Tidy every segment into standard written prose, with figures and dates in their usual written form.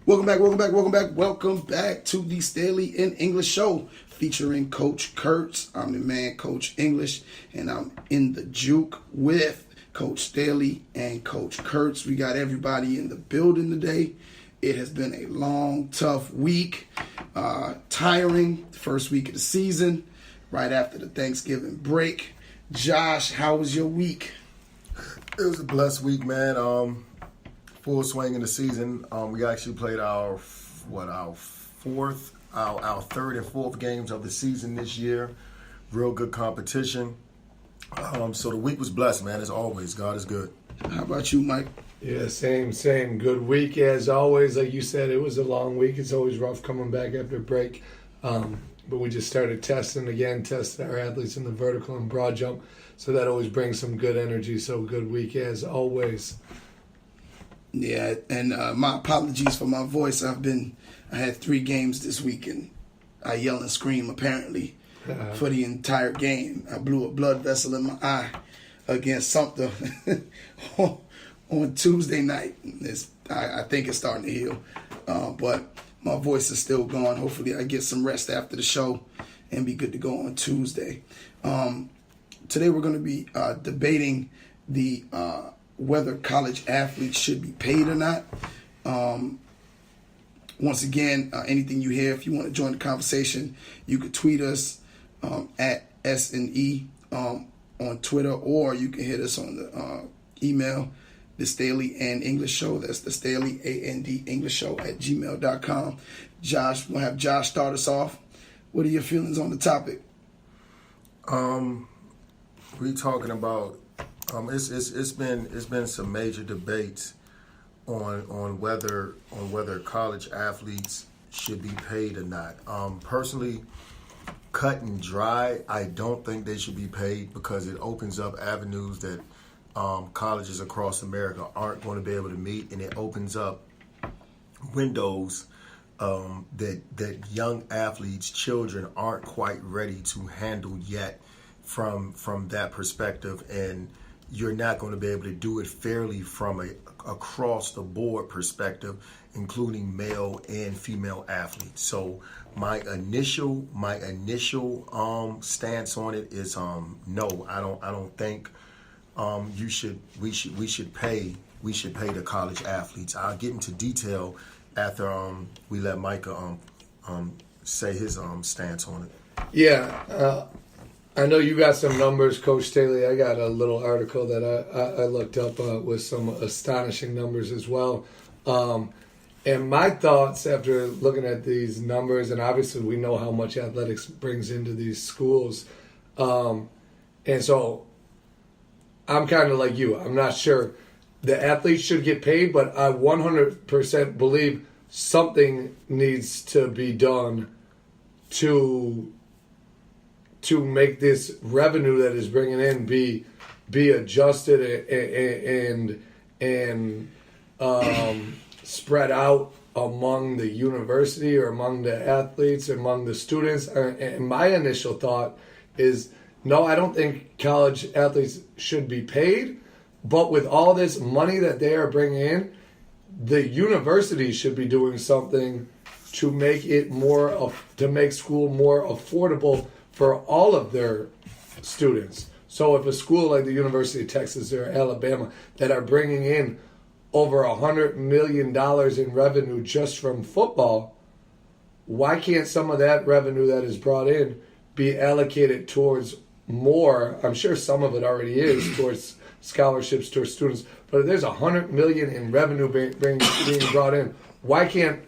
Welcome back to the Staley in English show featuring Coach Kurtz. I'm the man, Coach English, and I'm in the juke with Coach Staley and Coach Kurtz. We got everybody in the building today. It has been a long, tough week, tiring, first week of the season, right after the Thanksgiving break. Josh, how was your week? It was a blessed week, man. Full swing in the season. We actually played our third and fourth games of the season this year. Real good competition. So the week was blessed, man. As always, God is good. How about you, Mike? Yeah, same. Good week as always. Like you said, it was a long week. It's always rough coming back after a break. But we just started testing our athletes in the vertical and broad jump. So that always brings some good energy. So good week as always. Yeah, and my apologies for my voice. I had 3 games this week, and I yell and scream apparently for the entire game. I blew a blood vessel in my eye against Sumter on Tuesday night. I think it's starting to heal, but my voice is still gone. Hopefully I get some rest after the show and be good to go on Tuesday. Today we're going to be debating the whether college athletes should be paid or not. Once again, anything you hear, if you want to join the conversation, you could tweet us at SNE on Twitter, or you can hit us on the email, the Staley and English Show. That's the Staley and English Show at gmail.com. Josh, we'll have Josh start us off. What are your feelings on the topic? We talking about it's been some major debates on whether college athletes should be paid or not. Personally, cut and dry, I don't think they should be paid because it opens up avenues that colleges across America aren't going to be able to meet, and it opens up windows that young athletes, children, aren't quite ready to handle yet from that perspective, and you're not going to be able to do it fairly from a across the board perspective, including male and female athletes. So my initial stance on it is no. I don't think we should pay the college athletes. I'll get into detail after we let Micah say his stance on it. Yeah. I know you got some numbers, Coach Staley. I got a little article that I looked up with some astonishing numbers as well. And my thoughts after looking at these numbers, and obviously we know how much athletics brings into these schools. And so I'm kind of like you. I'm not sure the athletes should get paid, but I 100% believe something needs to be done to make this revenue that is bringing in be adjusted and spread out among the university or among the athletes, among the students. And my initial thought is, no, I don't think college athletes should be paid, but with all this money that they are bringing in, the university should be doing something to make it to make school more affordable for all of their students. So if a school like the University of Texas or Alabama that are bringing in over $100 million in revenue just from football, why can't some of that revenue that is brought in be allocated towards more? I'm sure some of it already is towards scholarships, towards students, but if there's $100 million in revenue being brought in, why can't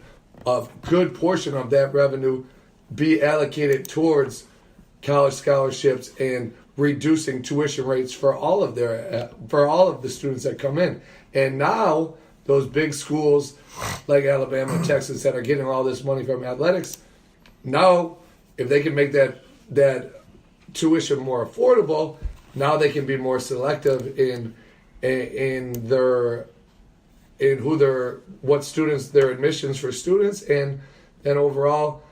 a good portion of that revenue be allocated towards college scholarships and reducing tuition rates for all of the students that come in? And now those big schools like Alabama and Texas that are getting all this money from athletics, now if they can make that tuition more affordable, now they can be more selective in what students, their admissions for students, and overall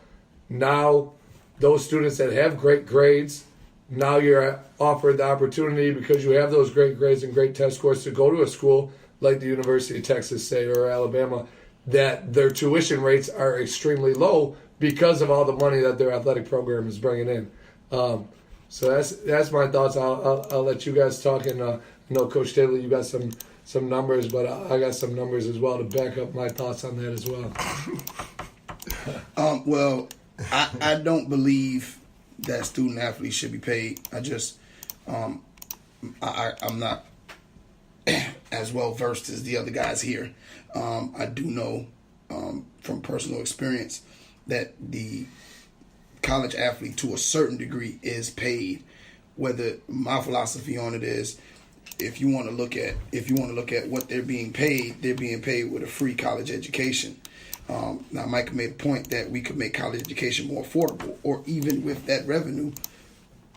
now those students that have great grades, now you're offered the opportunity because you have those great grades and great test scores to go to a school like the University of Texas, say, or Alabama, that their tuition rates are extremely low because of all the money that their athletic program is bringing in. So that's my thoughts. I'll let you guys talk. And I know Coach Staley, you got some numbers, but I got some numbers as well to back up my thoughts on that as well. Well, I don't believe that student athletes should be paid. I just I'm not as well versed as the other guys here. I do know from personal experience that the college athlete to a certain degree is paid. Whether my philosophy on it is, if you want to look at what they're being paid with a free college education. Now, Mike made a point that we could make college education more affordable, or even with that revenue,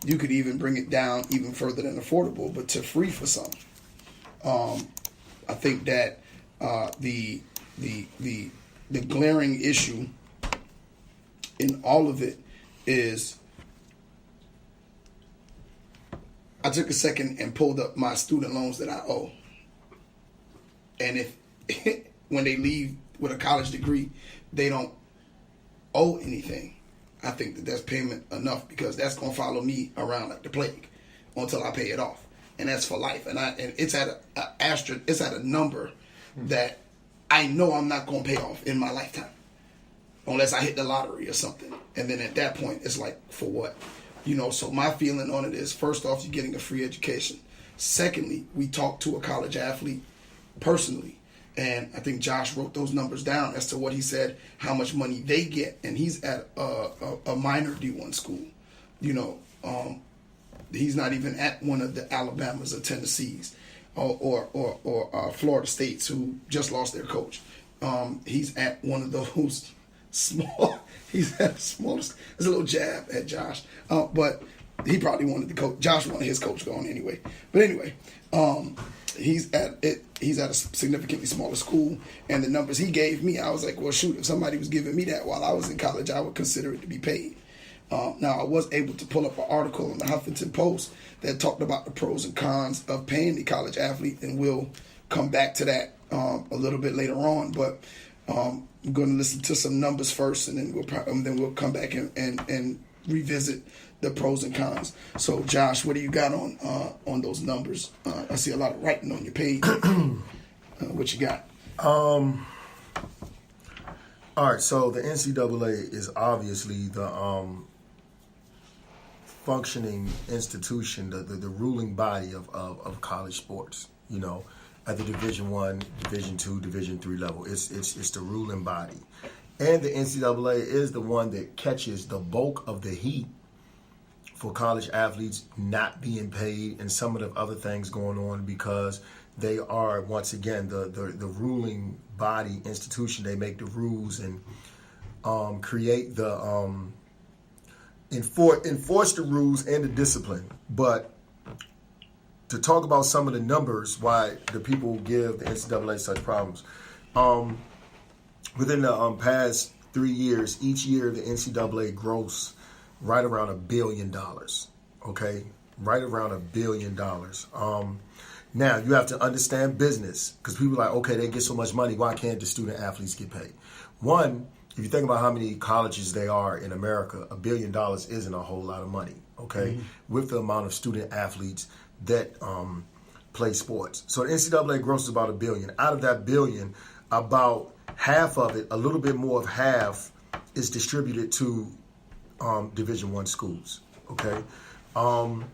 you could even bring it down even further than affordable, but to free for some. I think that the glaring issue in all of it is, I took a second and pulled up my student loans that I owe. And if when they leave with a college degree, they don't owe anything, I think that that's payment enough, because that's going to follow me around like the plague until I pay it off. And that's for life. And it's at a number that I know I'm not going to pay off in my lifetime, unless I hit the lottery or something. And then at that point, it's like, for what? So my feeling on it is, first off, you're getting a free education. Secondly, we talked to a college athlete personally, and I think Josh wrote those numbers down as to what he said, how much money they get, and he's at a minor D1 school. He's not even at one of the Alabamas or Tennessees or Florida States who just lost their coach. He's at one of those small. He's at the smallest. There's a little jab at Josh, but he probably wanted the coach. Josh wanted his coach gone anyway. But anyway, he's at it. He's at a significantly smaller school, and the numbers he gave me, I was like, well, shoot, if somebody was giving me that while I was in college, I would consider it to be paid. Now, I was able to pull up an article in the Huffington Post that talked about the pros and cons of paying the college athlete, and we'll come back to that a little bit later on. But I'm going to listen to some numbers first, and then we'll come back and revisit the pros and cons. So, Josh, what do you got on those numbers? I see a lot of writing on your page. What you got? All right. So the NCAA is obviously the functioning institution, the ruling body of college sports. At the Division I, Division II, Division III level, it's the ruling body, and the NCAA is the one that catches the bulk of the heat for college athletes not being paid and some of the other things going on, because they are, once again, the ruling body institution. They make the rules and create the enforce the rules and the discipline. But to talk about some of the numbers, why the people give the NCAA such problems, within the past 3 years, each year the NCAA gross right around $1 billion. Okay, right around $1 billion. Now you have to understand business, because people are like, okay, they get so much money, why can't the student athletes get paid? One, if you think about how many colleges there are in America, $1 billion isn't a whole lot of money. Okay, with the amount of student athletes that play sports. So the NCAA grosses about $1 billion. Out of that $1 billion, about half of it, a little bit more of half, is distributed to Division I schools. Okay, out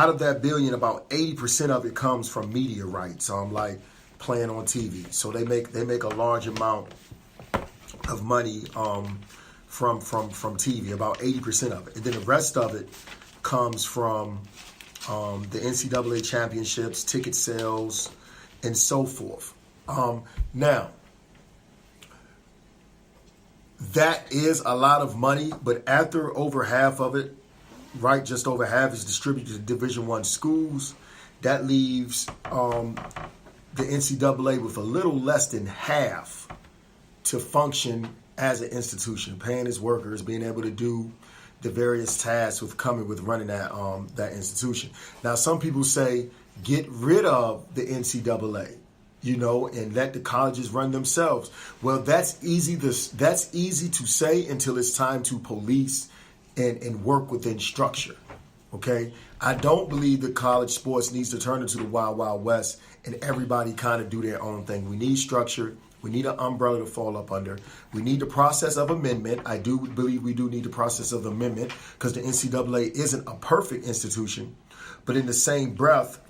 of that $1 billion, about 80% of it comes from media rights, like playing on TV. So they make a large amount of money from TV, about 80% of it, and then the rest of it comes from the NCAA championships, ticket sales, and so forth. Now, that is a lot of money, but after over half of it, right, just over half is distributed to Division I schools, that leaves the NCAA with a little less than half to function as an institution, paying its workers, being able to do the various tasks with running that institution. Now, some people say get rid of the NCAA, and let the colleges run themselves. Well, that's easy to say until it's time to police and work within structure. Okay, I don't believe that college sports needs to turn into the Wild Wild West and everybody kind of do their own thing. We need structure. We need an umbrella to fall up under. We need the process of amendment. I do believe we do need the process of amendment because the NCAA isn't a perfect institution. But in the same breath,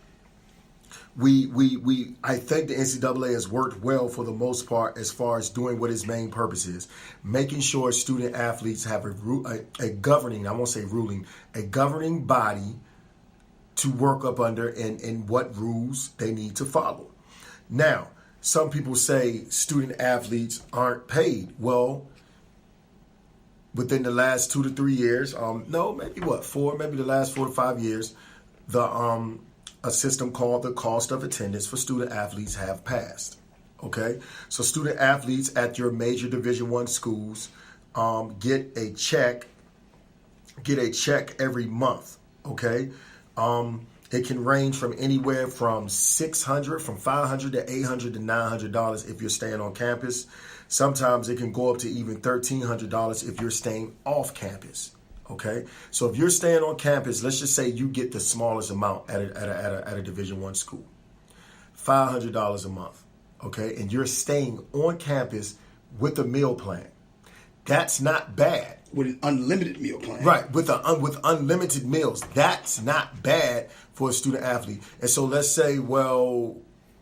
I think the NCAA has worked well for the most part as far as doing what its main purpose is, making sure student athletes have a governing, I won't say ruling, a governing body to work up under and what rules they need to follow. Now, some people say student athletes aren't paid. Well, within the last 2 to 3 years, maybe the last 4 to 5 years, a system called the cost of attendance for student athletes have passed. Okay, so student athletes at your major Division I schools get a check every month. Okay, it can range from anywhere from $500 to $800 to $900 if you're staying on campus. Sometimes it can go up to even $1,300 if you're staying off campus. Okay, so if you're staying on campus, let's just say you get the smallest amount at a Division I school, $500 a month. Okay, and you're staying on campus with a meal plan. That's not bad. With an unlimited meal plan. Right, with unlimited meals. That's not bad for a student athlete. And so let's say, well,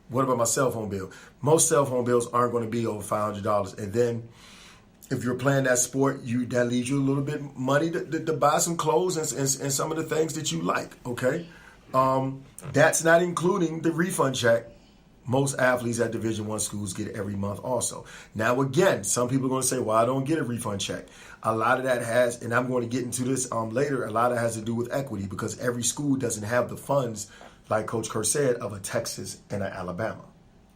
what about my cell phone bill? Most cell phone bills aren't going to be over $500. And then if you're playing that sport, that leaves you a little bit money to buy some clothes and some of the things that you like, okay? That's not including the refund check most athletes at Division I schools get every month also. Now, again, some people are going to say, well, I don't get a refund check. A lot of that has, and I'm going to get into this later, a lot of it has to do with equity because every school doesn't have the funds, like Coach Kurtz said, of a Texas and an Alabama.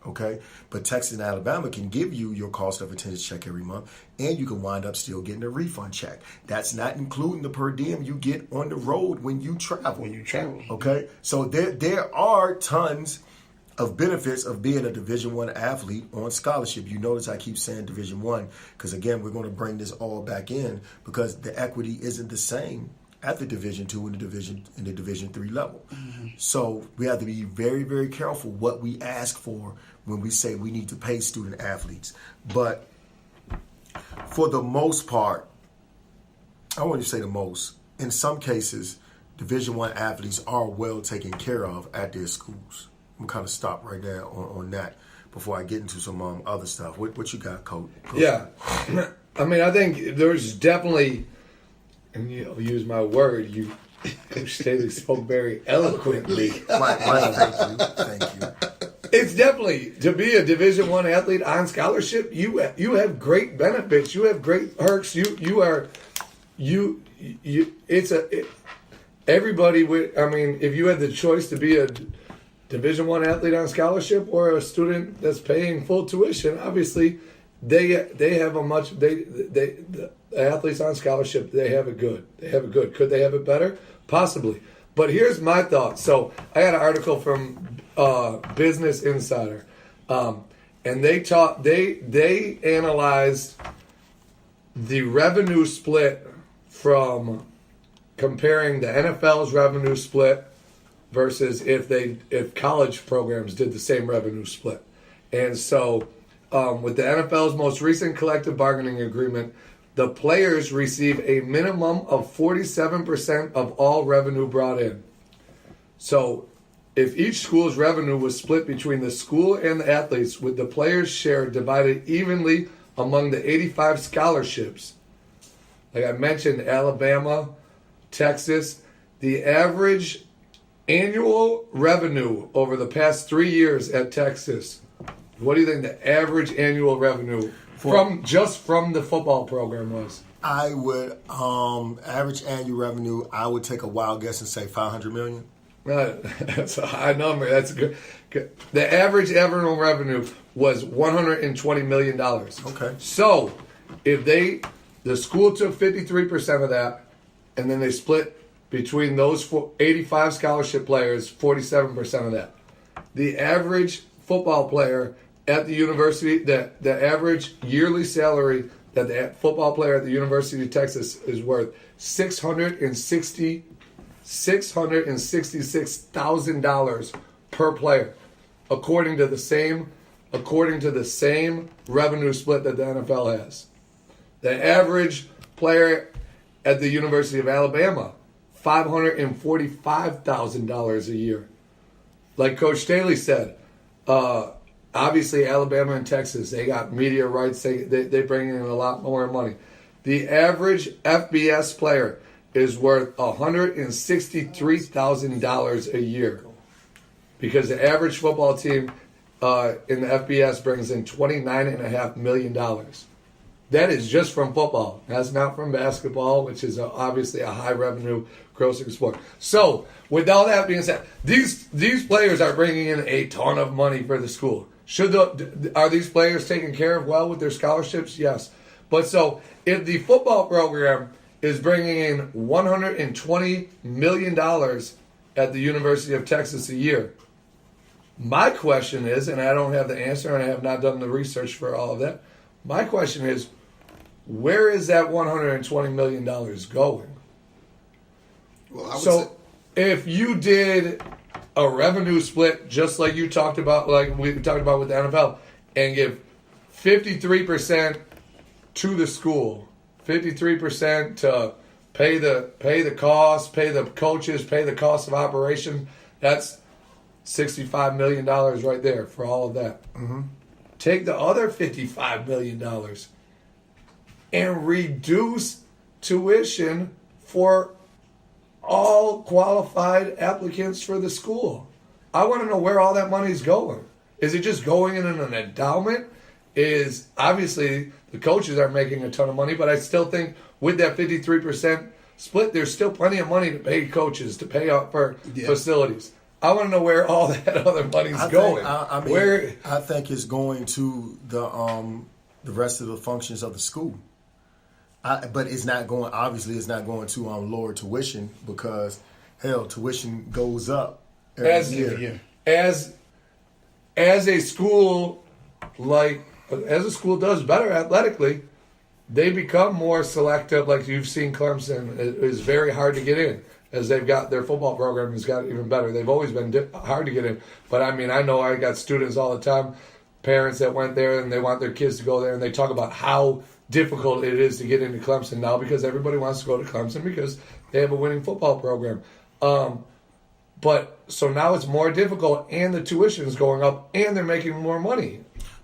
Okay, but Texas and Alabama can give you your cost of attendance check every month, and you can wind up still getting a refund check. That's not including the per diem you get on the road when you travel. Okay, so there are tons of benefits of being a Division I athlete on scholarship. You notice I keep saying Division I because, again, we're going to bring this all back in because the equity isn't the same at the Division II and the Division III level. Mm-hmm. So we have to be very, very careful what we ask for when we say we need to pay student athletes. But for the most part, I want to say the most, in some cases, Division I athletes are well taken care of at their schools. I'm kind of stop right there on that before I get into some other stuff. What you got, Coach? Yeah. I mean, I think there's definitely, and you'll use my word, Coach Staley spoke very eloquently. Thank you. It's definitely, to be a Division I athlete on scholarship, you have great benefits. You have great perks. Everybody would, I mean, if you had the choice to be a Division I athlete on scholarship or a student that's paying full tuition, obviously they have the athletes on scholarship, they have it good. Could they have it better? Possibly. But here's my thought. So I got an article from Business Insider, and they analyzed the revenue split from comparing the NFL's revenue split versus if college programs did the same revenue split. And so with the NFL's most recent collective bargaining agreement, the players receive a minimum of 47% of all revenue brought in. So if each school's revenue was split between the school and the athletes, with the players' share divided evenly among the 85 scholarships, like I mentioned, Alabama, Texas, the average annual revenue over the past 3 years at Texas, what do you think the average annual revenue from the football program was? I would average annual revenue. I would take a wild guess and say $500 million. That's a high number. That's good. The average annual revenue was $120 million. Okay. So if the school took 53% of that, and then they split between those 85 scholarship players 47% of that, the average football player at the university, the average yearly salary that the football player at the University of Texas is worth $666,000 per player, according to the same revenue split that the NFL has. The average player at the University of Alabama, $545,000 a year. Like Coach Staley said, obviously Alabama and Texas, they got media rights. They bring in a lot more money. The average FBS player is worth $163,000 a year, because the average football team in the FBS brings in $29.5 million. That is just from football. That's not from basketball, which is obviously a high revenue grossing sport. So, with all that being said, these players are bringing in a ton of money for the school. Are these players taken care of well with their scholarships? Yes. But so, if the football program is bringing in $120 million at the University of Texas a year, my question is, and I don't have the answer, and I have not done the research for all of that, my question is, where is that $120 million going? Well, if you did a revenue split just like you talked about, like we talked about with the NFL, and give 53% to the school, 53% to pay the costs, pay the coaches, pay the cost of operation, that's $65 million right there for all of that. Mm-hmm. Take the other $55 million and reduce tuition for all qualified applicants for the school. I want to know where all that money is going. Is it just going in an endowment? Is obviously the coaches are making a ton of money, but I still think with that 53% split, there's still plenty of money to pay coaches, to pay out for facilities. I want to know where all that other money's going. I think it's going to the rest of the functions of the school. But it's not going. Obviously, it's not going to lower tuition, because hell, tuition goes up every year. As a school, as a school does better athletically, they become more selective. Like you've seen, Clemson is very hard to get in. As they've got their football program has got even better. They've always been hard to get in. But I mean, I know I got students all the time, parents that went there and they want their kids to go there, and they talk about how difficult it is to get into Clemson now, because everybody wants to go to Clemson because they have a winning football program. But so now it's more difficult, and the tuition is going up, and they're making more money.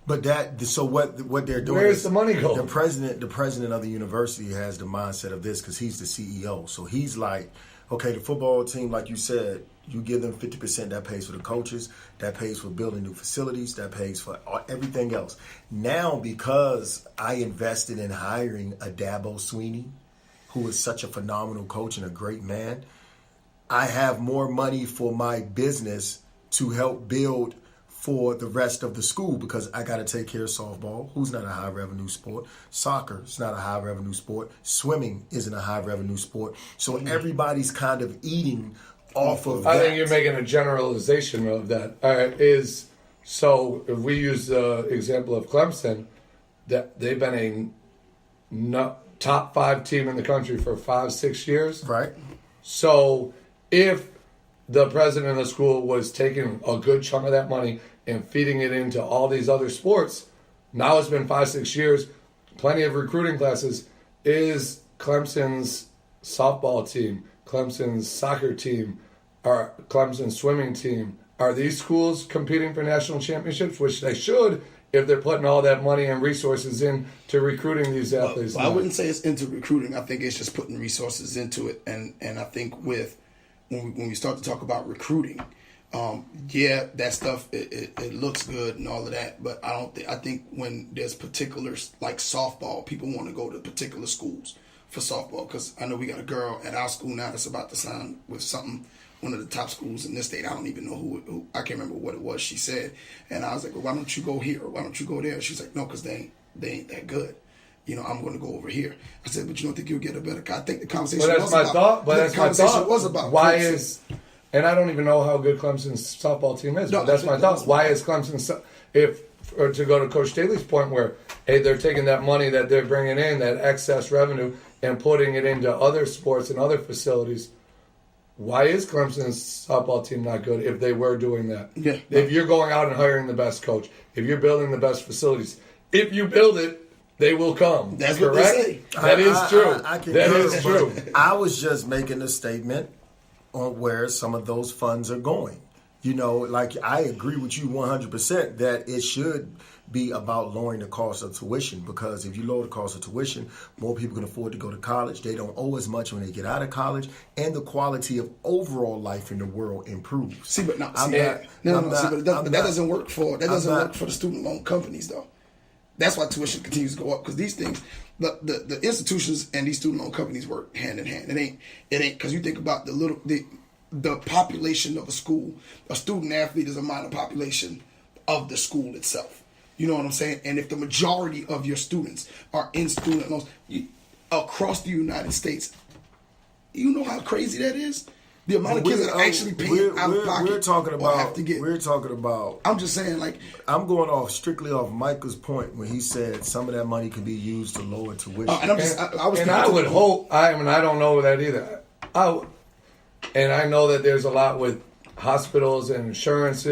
But what they're doing? Where's the money going? The president of the university has the mindset of this, because he's the CEO. So he's like, okay, the football team, like you said, you give them 50%, that pays for the coaches, that pays for building new facilities, that pays for everything else. Now, because I invested in hiring a Dabo Sweeney, who is such a phenomenal coach and a great man, I have more money for my business to help build for the rest of the school, because I got to take care of softball, who's not a high revenue sport. Soccer is not a high revenue sport. Swimming isn't a high revenue sport. So everybody's kind of eating off of that. I think you're making a generalization of that. So if we use the example of Clemson, that they've been a top 5 team in the country for 5-6 years. Right. So if the president of the school was taking a good chunk of that money and feeding it into all these other sports, now it's been 5-6 years, plenty of recruiting classes, is Clemson's softball team, Clemson's soccer team, or Clemson's swimming team, are these schools competing for national championships, which they should if they're putting all that money and resources into recruiting these athletes? Well, I wouldn't say it's into recruiting. I think it's just putting resources into it. And I think when we start to talk about recruiting, that stuff, it looks good and all of that. But I think when there's particulars like softball, people want to go to particular schools for softball. Because I know we got a girl at our school now that's about to sign with one of the top schools in this state. I don't even know who I can't remember what it was she said. And I was like, well, why don't you go here? Why don't you go there? She's like, no, because they ain't that good. I'm going to go over here. I said, but you don't think you'll get a better? I think the conversation was about. But that's my thought. Was about why Clemson. is and I don't even know how good Clemson's softball team is. No, But that's my thought. Why is Clemson or to go to Coach Staley's point, where hey, they're taking that money that they're bringing in, that excess revenue, and putting it into other sports and other facilities. Why is Clemson's softball team not good if they were doing that? Yeah. If you're going out and hiring the best coach, if you're building the best facilities, if you build it, they will come. That's correct? what they say. That is true. That is but true. I was just making a statement on where some of those funds are going. You know, like I agree with you 100% that it should be about lowering the cost of tuition, because if you lower the cost of tuition, more people can afford to go to college. They don't owe as much when they get out of college, and the quality of overall life in the world improves. See, but that doesn't work for the student loan companies though. That's why tuition continues to go up, because these things, the institutions and these student loan companies work hand in hand. It ain't because you think about the population of a school. A student athlete is a minor population of the school itself. You know what I'm saying? And if the majority of your students are in student loans across the United States, you know how crazy that is? The amount of kids that are actually paying out of pocket we're talking or about. I'm just saying, like, I'm going strictly off Michael's point when he said some of that money can be used to lower tuition. I would hope. I don't know that either. And I know that there's a lot with hospitals and insurance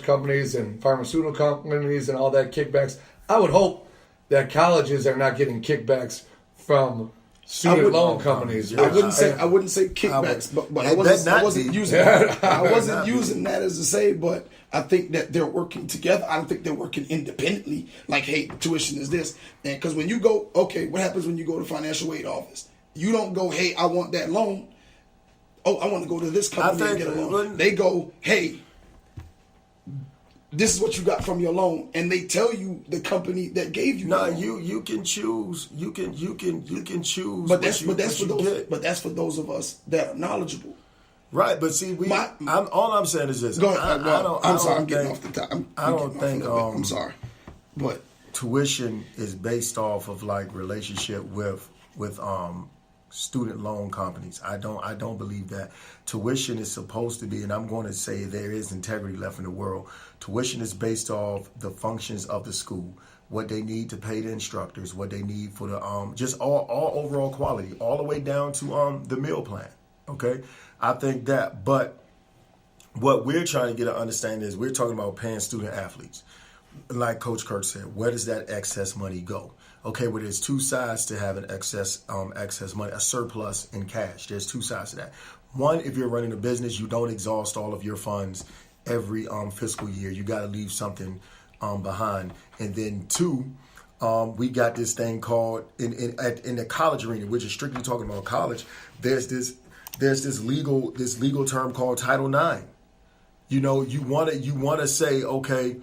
companies and pharmaceutical companies and all that kickbacks. I would hope that colleges are not getting kickbacks from student loan companies. I wouldn't say kickbacks, but I wasn't using that as to say, but I think that they're working together. I don't think they're working independently. Like, hey, tuition is this, and because when you go, okay, what happens when you go to financial aid office? You don't go, hey, I want that loan. Oh, I want to go to this company and get a loan. They go, hey, this is what you got from your loan, and they tell you the company that gave you. No, you can choose. You can choose. But that's for those of us that are knowledgeable. Right, but see, all I'm saying is this. Go ahead. I'm sorry, I'm getting off the top. I'm sorry, but tuition is based off of like relationship with student loan companies. I don't believe that. Tuition is supposed to be, and I'm going to say there is integrity left in the world. Tuition is based off the functions of the school, what they need to pay the instructors, what they need for the just all overall quality, all the way down to the meal plan. Okay, I think that. But what we're trying to get an understanding is we're talking about paying student athletes. Like Coach Kurtz said, where does that excess money go? Okay, well, there's two sides to having excess money, a surplus in cash. There's two sides to that. One, if you're running a business, you don't exhaust all of your funds every fiscal year. You got to leave something behind. And then two, we got this thing called in the college arena, which is strictly talking about college. There's this legal term called Title IX. You know, you want to say, okay,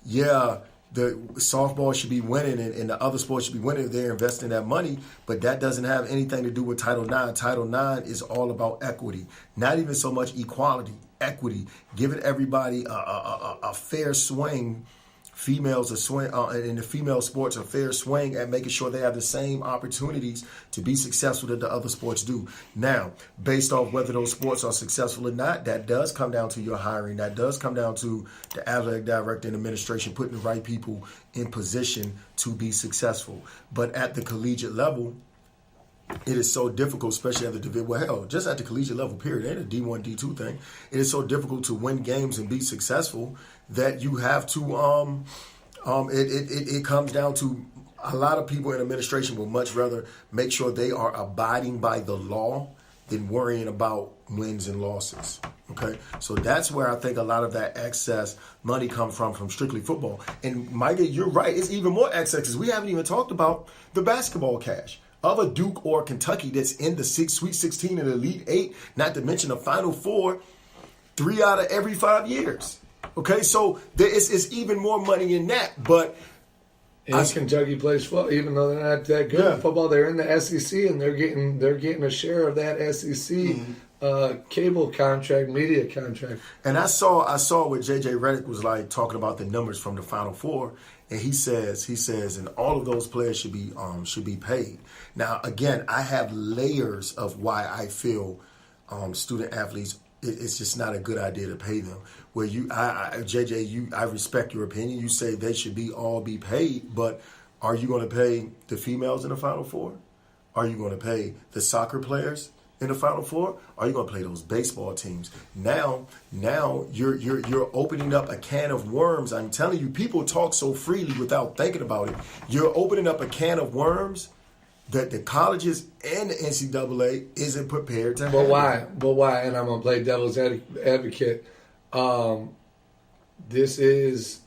yeah, the softball should be winning and the other sports should be winning if they're investing that money, but that doesn't have anything to do with Title IX. Title IX is all about equity, not even so much equality, equity, giving everybody a fair swing. Females a swing in the female sports a fair swing at making sure they have the same opportunities to be successful that the other sports do. Now, based off whether those sports are successful or not, that does come down to your hiring. That does come down to the athletic director and administration putting the right people in position to be successful. But at the collegiate level, it is so difficult, especially at the division. Well, hell, just at the collegiate level, period. It ain't a D1, D2 thing. It is so difficult to win games and be successful that you have to. It comes down to a lot of people in administration would much rather make sure they are abiding by the law than worrying about wins and losses. Okay, so that's where I think a lot of that excess money comes from strictly football. And Micah, you're right. It's even more excess because we haven't even talked about the basketball cash of a Duke or Kentucky that's in the Sweet 16 and Elite 8, not to mention the Final Four, 3 out of every 5 years. Okay, so it's even more money in that. But Kentucky plays football, even though they're not that good at football. They're in the SEC and they're getting a share of that SEC cable contract, media contract. And I saw what JJ Redick was like talking about the numbers from the Final Four. And he says, and all of those players should be paid. Now, again, I have layers of why I feel student athletes it's just not a good idea to pay them. Where JJ, I respect your opinion. You say they should all be paid, but are you going to pay the females in the Final Four? Are you going to pay the soccer players in the Final Four? Are you going to play those baseball teams? Now you're opening up a can of worms. I'm telling you, people talk so freely without thinking about it. You're opening up a can of worms that the colleges and the NCAA isn't prepared to handle. But why? And I'm going to play devil's advocate. This is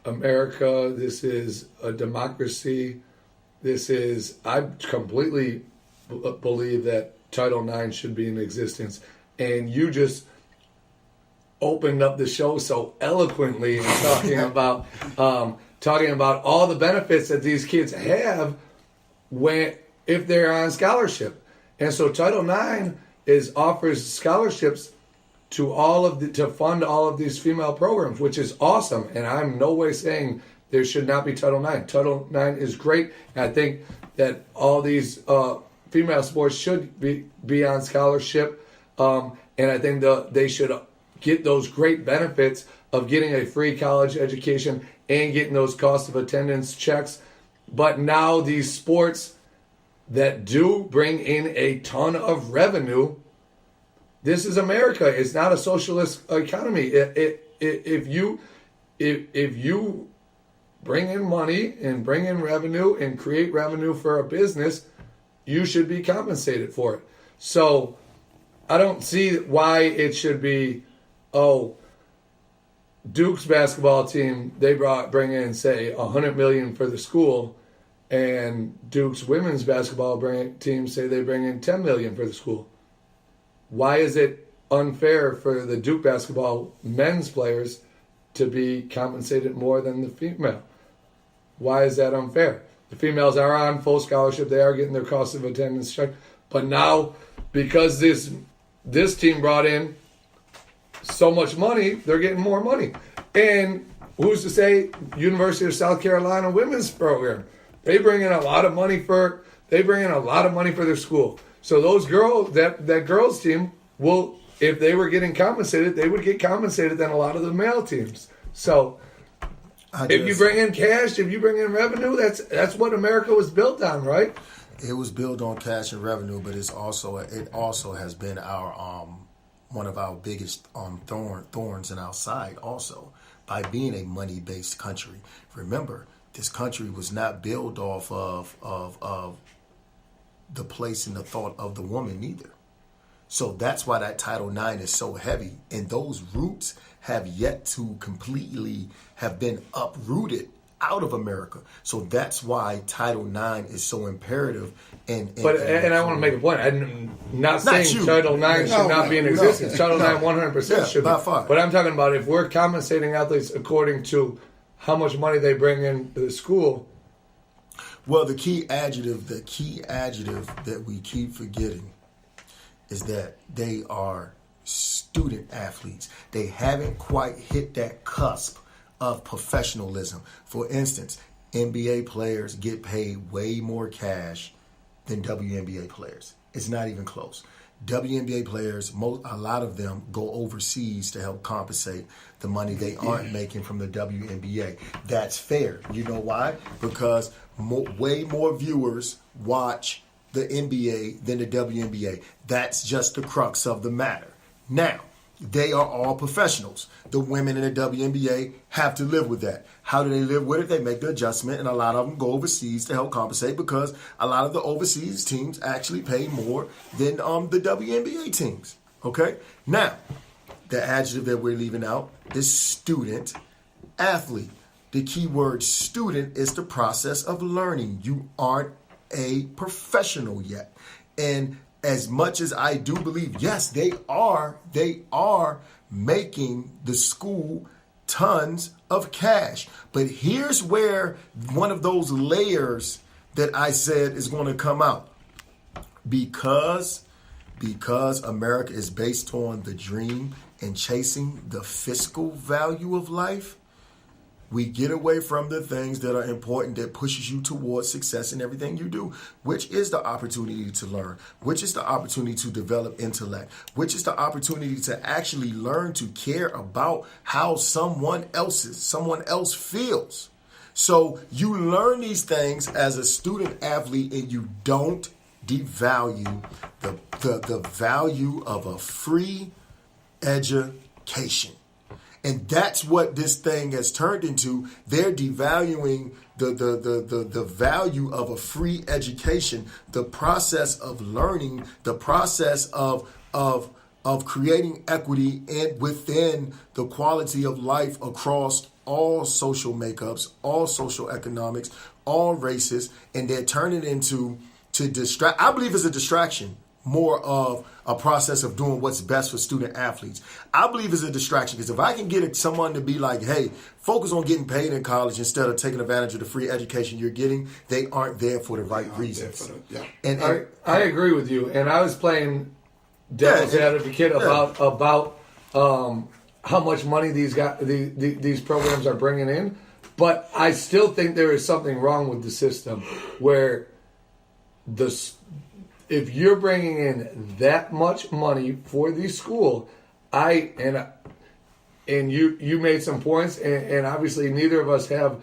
America. This is a democracy. I completely believe that Title IX should be in existence. And you just opened up the show so eloquently and talking about all the benefits that these kids have if they're on scholarship. And so Title IX offers scholarships to fund all of these female programs, which is awesome. And I'm no way saying there should not be Title IX. Title IX is great. And I think that all these female sports should be on scholarship. And I think they should get those great benefits of getting a free college education and getting those cost of attendance checks. But now these sports that do bring in a ton of revenue, this is America. It's not a socialist economy. If you bring in money and bring in revenue and create revenue for a business, you should be compensated for it. So I don't see why it should be, Duke's basketball team, they bring in, say, $100 million for the school, and Duke's women's basketball team say they bring in $10 million for the school. Why is it unfair for the Duke basketball men's players to be compensated more than the female? Why is that unfair? The females are on full scholarship. They are getting their cost of attendance checked. But now, because this team brought in so much money, they're getting more money. And who's to say University of South Carolina women's program? They bring in a lot of money for their school. So those girls, that girls team will, if they were getting compensated, they would get compensated than a lot of the male teams. So if you bring in cash, if you bring in revenue, that's what America was built on, right? It was built on cash and revenue, but it also has been our one of our biggest thorns in our side also, by being a money-based country. Remember, this country was not built off of the place and the thought of the woman either. So that's why that Title IX is so heavy. And those roots have yet to completely have been uprooted out of America. So that's why Title IX is so imperative. And I want to make a point. I'm not saying Title IX should not be in existence. Title IX 100% should be. By far. But I'm talking about if we're compensating athletes according to how much money they bring in to the school. Well, the key adjective that we keep forgetting is that they are student athletes. They haven't quite hit that cusp of professionalism. For instance, NBA players get paid way more cash than WNBA players. It's not even close. WNBA players, a lot of them go overseas to help compensate the money they aren't making from the WNBA. That's fair. You know why? Because way more viewers watch the NBA than the WNBA. That's just the crux of the matter. Now, they are all professionals. The women in the WNBA have to live with that. How do they live with it? They make the adjustment, and a lot of them go overseas to help compensate because a lot of the overseas teams actually pay more than the WNBA teams. Okay? Now, the adjective that we're leaving out is student athlete. The key word student is the process of learning. You aren't a professional yet. And as much as I do believe, yes, they are making the school tons of cash. But here's where one of those layers that I said is going to come out. Because America is based on the dream and chasing the fiscal value of life, We get away from the things that are important, that pushes you towards success in everything you do, which is the opportunity to learn, which is the opportunity to develop intellect, which is the opportunity to actually learn to care about how someone else feels. So you learn these things as a student athlete, and you don't devalue the value of a free education. And that's what this thing has turned into. They're devaluing the value of a free education, the process of learning, the process of creating equity and within the quality of life across all social makeups, all social economics, all races, and they're turning into to distract. I believe it's a distraction more of a process of doing what's best for student athletes. I believe it's a distraction because if I can get someone to be like, hey, focus on getting paid in college instead of taking advantage of the free education you're getting, they aren't there for the right reasons. And I agree with you. And I was playing devil's advocate about how much money these programs are bringing in. But I still think there is something wrong with the system where if you're bringing in that much money for the school, and you made some points, and obviously neither of us have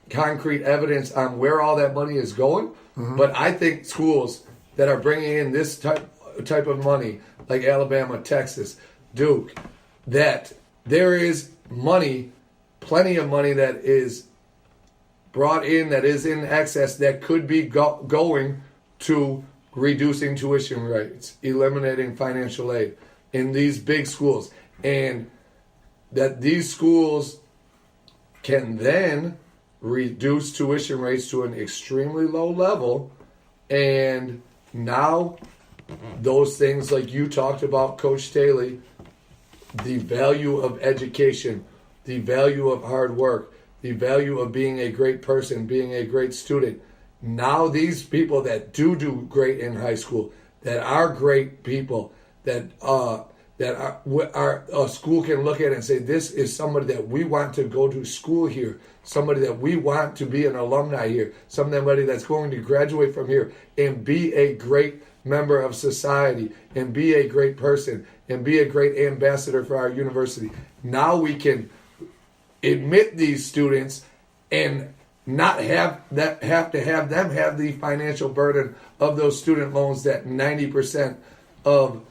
concrete evidence on where all that money is going. Mm-hmm. But I think schools that are bringing in this type of money, like Alabama, Texas, Duke, that there is money, plenty of money that is brought in, that is in excess, that could be going to reducing tuition rates, eliminating financial aid in these big schools. And that these schools can then reduce tuition rates to an extremely low level. And now those things like you talked about, Coach Staley, the value of education, the value of hard work, the value of being a great person, being a great student. Now these people that do great in high school, that are great people, that a school can look at and say, this is somebody that we want to go to school here, somebody that we want to be an alumni here, somebody that's going to graduate from here and be a great member of society and be a great person and be a great ambassador for our university. Now we can admit these students and not have them have the financial burden of those student loans that 90% of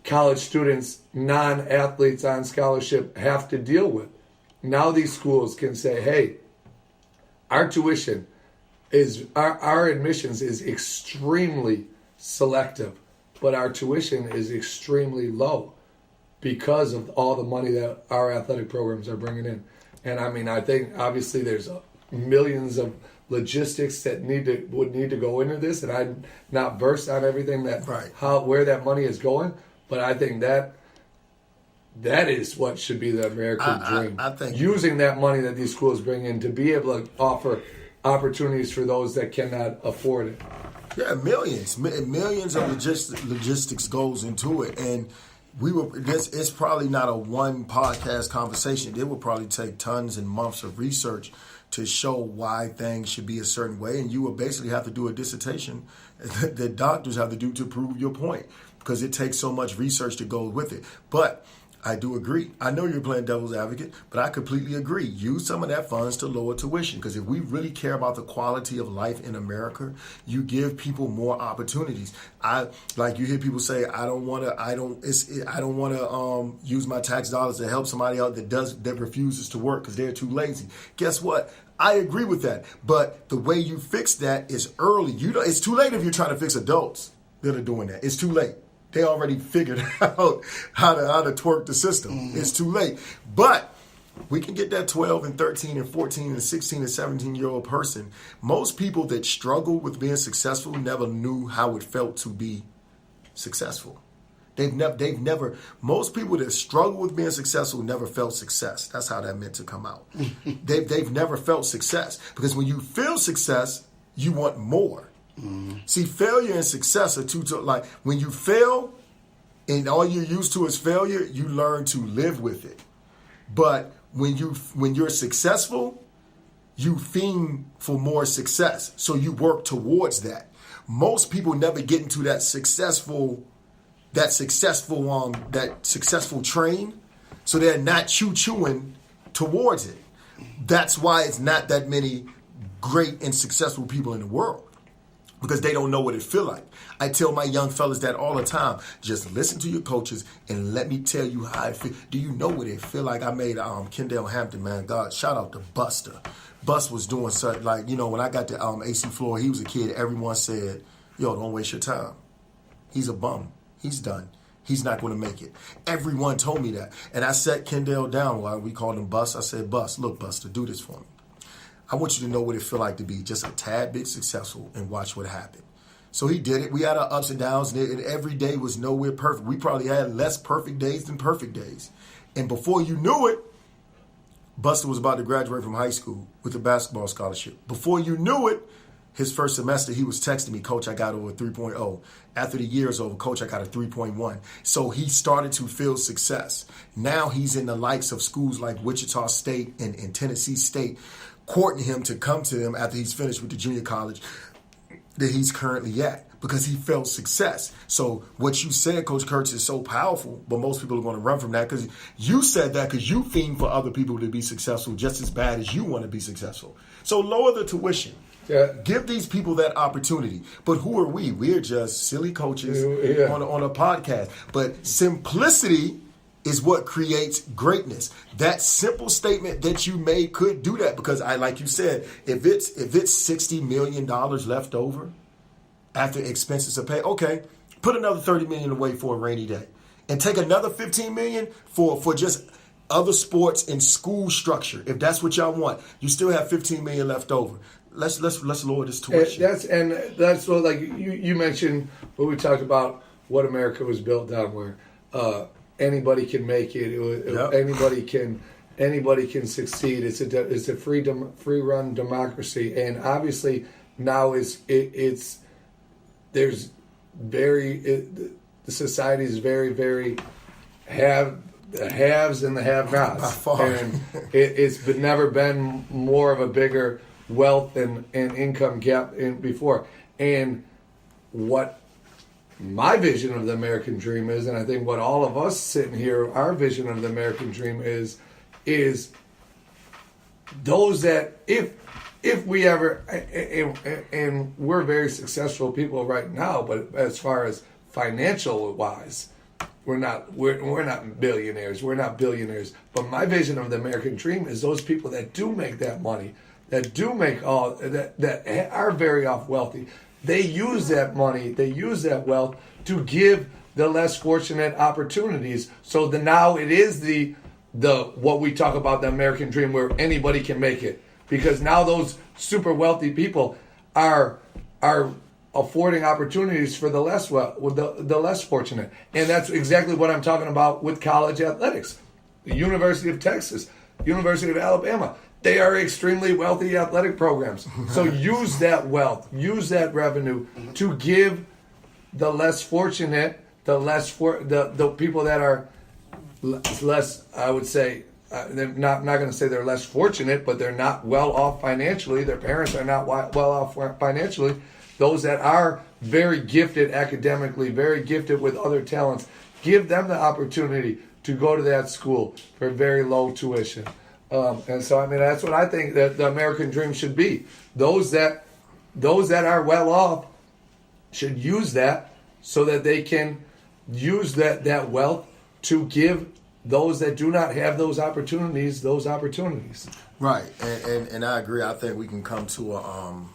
college students, non-athletes on scholarship, have to deal with. Now these schools can say, hey, our tuition is, our admissions is extremely selective, but our tuition is extremely low because of all the money that our athletic programs are bringing in. And I mean, I think obviously there's millions of logistics that would need to go into this, and I'm not versed on everything where that money is going, but I think that is what should be the American dream. I think using that money that these schools bring in to be able to offer opportunities for those that cannot afford it. Yeah, millions of logistics goes into it, and it's probably not a one podcast conversation. It would probably take tons and months of research to show why things should be a certain way, and you will basically have to do a dissertation that doctors have to do to prove your point, because it takes so much research to go with it. But I do agree. I know you're playing devil's advocate, but I completely agree. Use some of that funds to lower tuition, because if we really care about the quality of life in America, you give people more opportunities. Like you hear people say, I don't want to use my tax dollars to help somebody out that refuses to work because they're too lazy. Guess what? I agree with that, but the way you fix that is early. It's too late if you're trying to fix adults that are doing that. It's too late. They already figured out how to twerk the system. Mm-hmm. It's too late. But we can get that 12 and 13 and 14 and 16 and 17-year-old person. Most people that struggle with being successful never knew how it felt to be successful. Most people that struggle with being successful never felt success. That's how that meant to come out. They've never felt success, because when you feel success, you want more. Mm-hmm. See, failure and success are two. Like when you fail, and all you're used to is failure, you learn to live with it. But when you're successful, you fiend for more success. So you work towards that. Most people never get into that successful train. So they're not chewing towards it. That's why it's not that many great and successful people in the world, because they don't know what it feel like. I tell my young fellas that all the time. Just listen to your coaches and let me tell you how it feel. Do you know what it feel like? I made Kendall Hampton, man. God, shout out to Buster. Bus was doing something like, when I got to AC Floor, he was a kid. Everyone said, yo, don't waste your time. He's a bum. He's done. He's not going to make it. Everyone told me that. And I sat Kendall down while we called him Bus. I said, Bus, look, Buster, do this for me. I want you to know what it feel like to be just a tad bit successful and watch what happened. So he did it. We had our ups and downs, and every day was nowhere perfect. We probably had less perfect days than perfect days. And before you knew it, Buster was about to graduate from high school with a basketball scholarship. Before you knew it, his first semester, he was texting me, Coach, I got over a 3.0. After the year is over, Coach, I got a 3.1. So he started to feel success. Now he's in the likes of schools like Wichita State and Tennessee State, courting him to come to them after he's finished with the junior college that he's currently at, because he felt success. So what you said, Coach Kurtz, is so powerful, but most people are going to run from that, because you said that because you fiend for other people to be successful just as bad as you want to be successful. So lower the tuition. Yeah. Give these people that opportunity. But who are we? We're just silly coaches on a podcast. But simplicity is what creates greatness. That simple statement that you made could do that, because like you said, if it's $60 million left over after expenses are paid, okay, put another $30 million away for a rainy day, and take another $15 million for just other sports and school structure. If that's what y'all want, you still have $15 million left over. Let's lower this tuition. That's what, like you mentioned when we talked about what America was built on, where anybody can make it. Yep. Anybody can succeed. It's a free run democracy, and obviously now the society is very, very the haves and the have-nots. By far. And it's never been more of a bigger wealth and income gap before. And what my vision of the American dream is, and I think what all of us sitting here, our vision of the American dream is those that if we ever, and we're very successful people right now, but as far as financial wise, we're not billionaires, we're not billionaires. But my vision of the American dream is those people that do make that money, that do make that are very wealthy. They use that money, they use that wealth to give the less fortunate opportunities. So now it is the what we talk about, the American dream, where anybody can make it. Because now those super wealthy people are affording opportunities for the less fortunate. And that's exactly what I'm talking about with college athletics. The University of Texas, University of Alabama, they are extremely wealthy athletic programs. So use that wealth, use that revenue to give the less fortunate, the people that are less, I would say, they're not going to say they're less fortunate, but they're not well off financially. Their parents are not well off financially. Those that are very gifted academically, very gifted with other talents, give them the opportunity to go to that school for very low tuition. And so, I mean, that's what I think that the American dream should be. Those that are well off should use that so that they can use that wealth to give those that do not have those opportunities. Right, and I agree. I think we can come to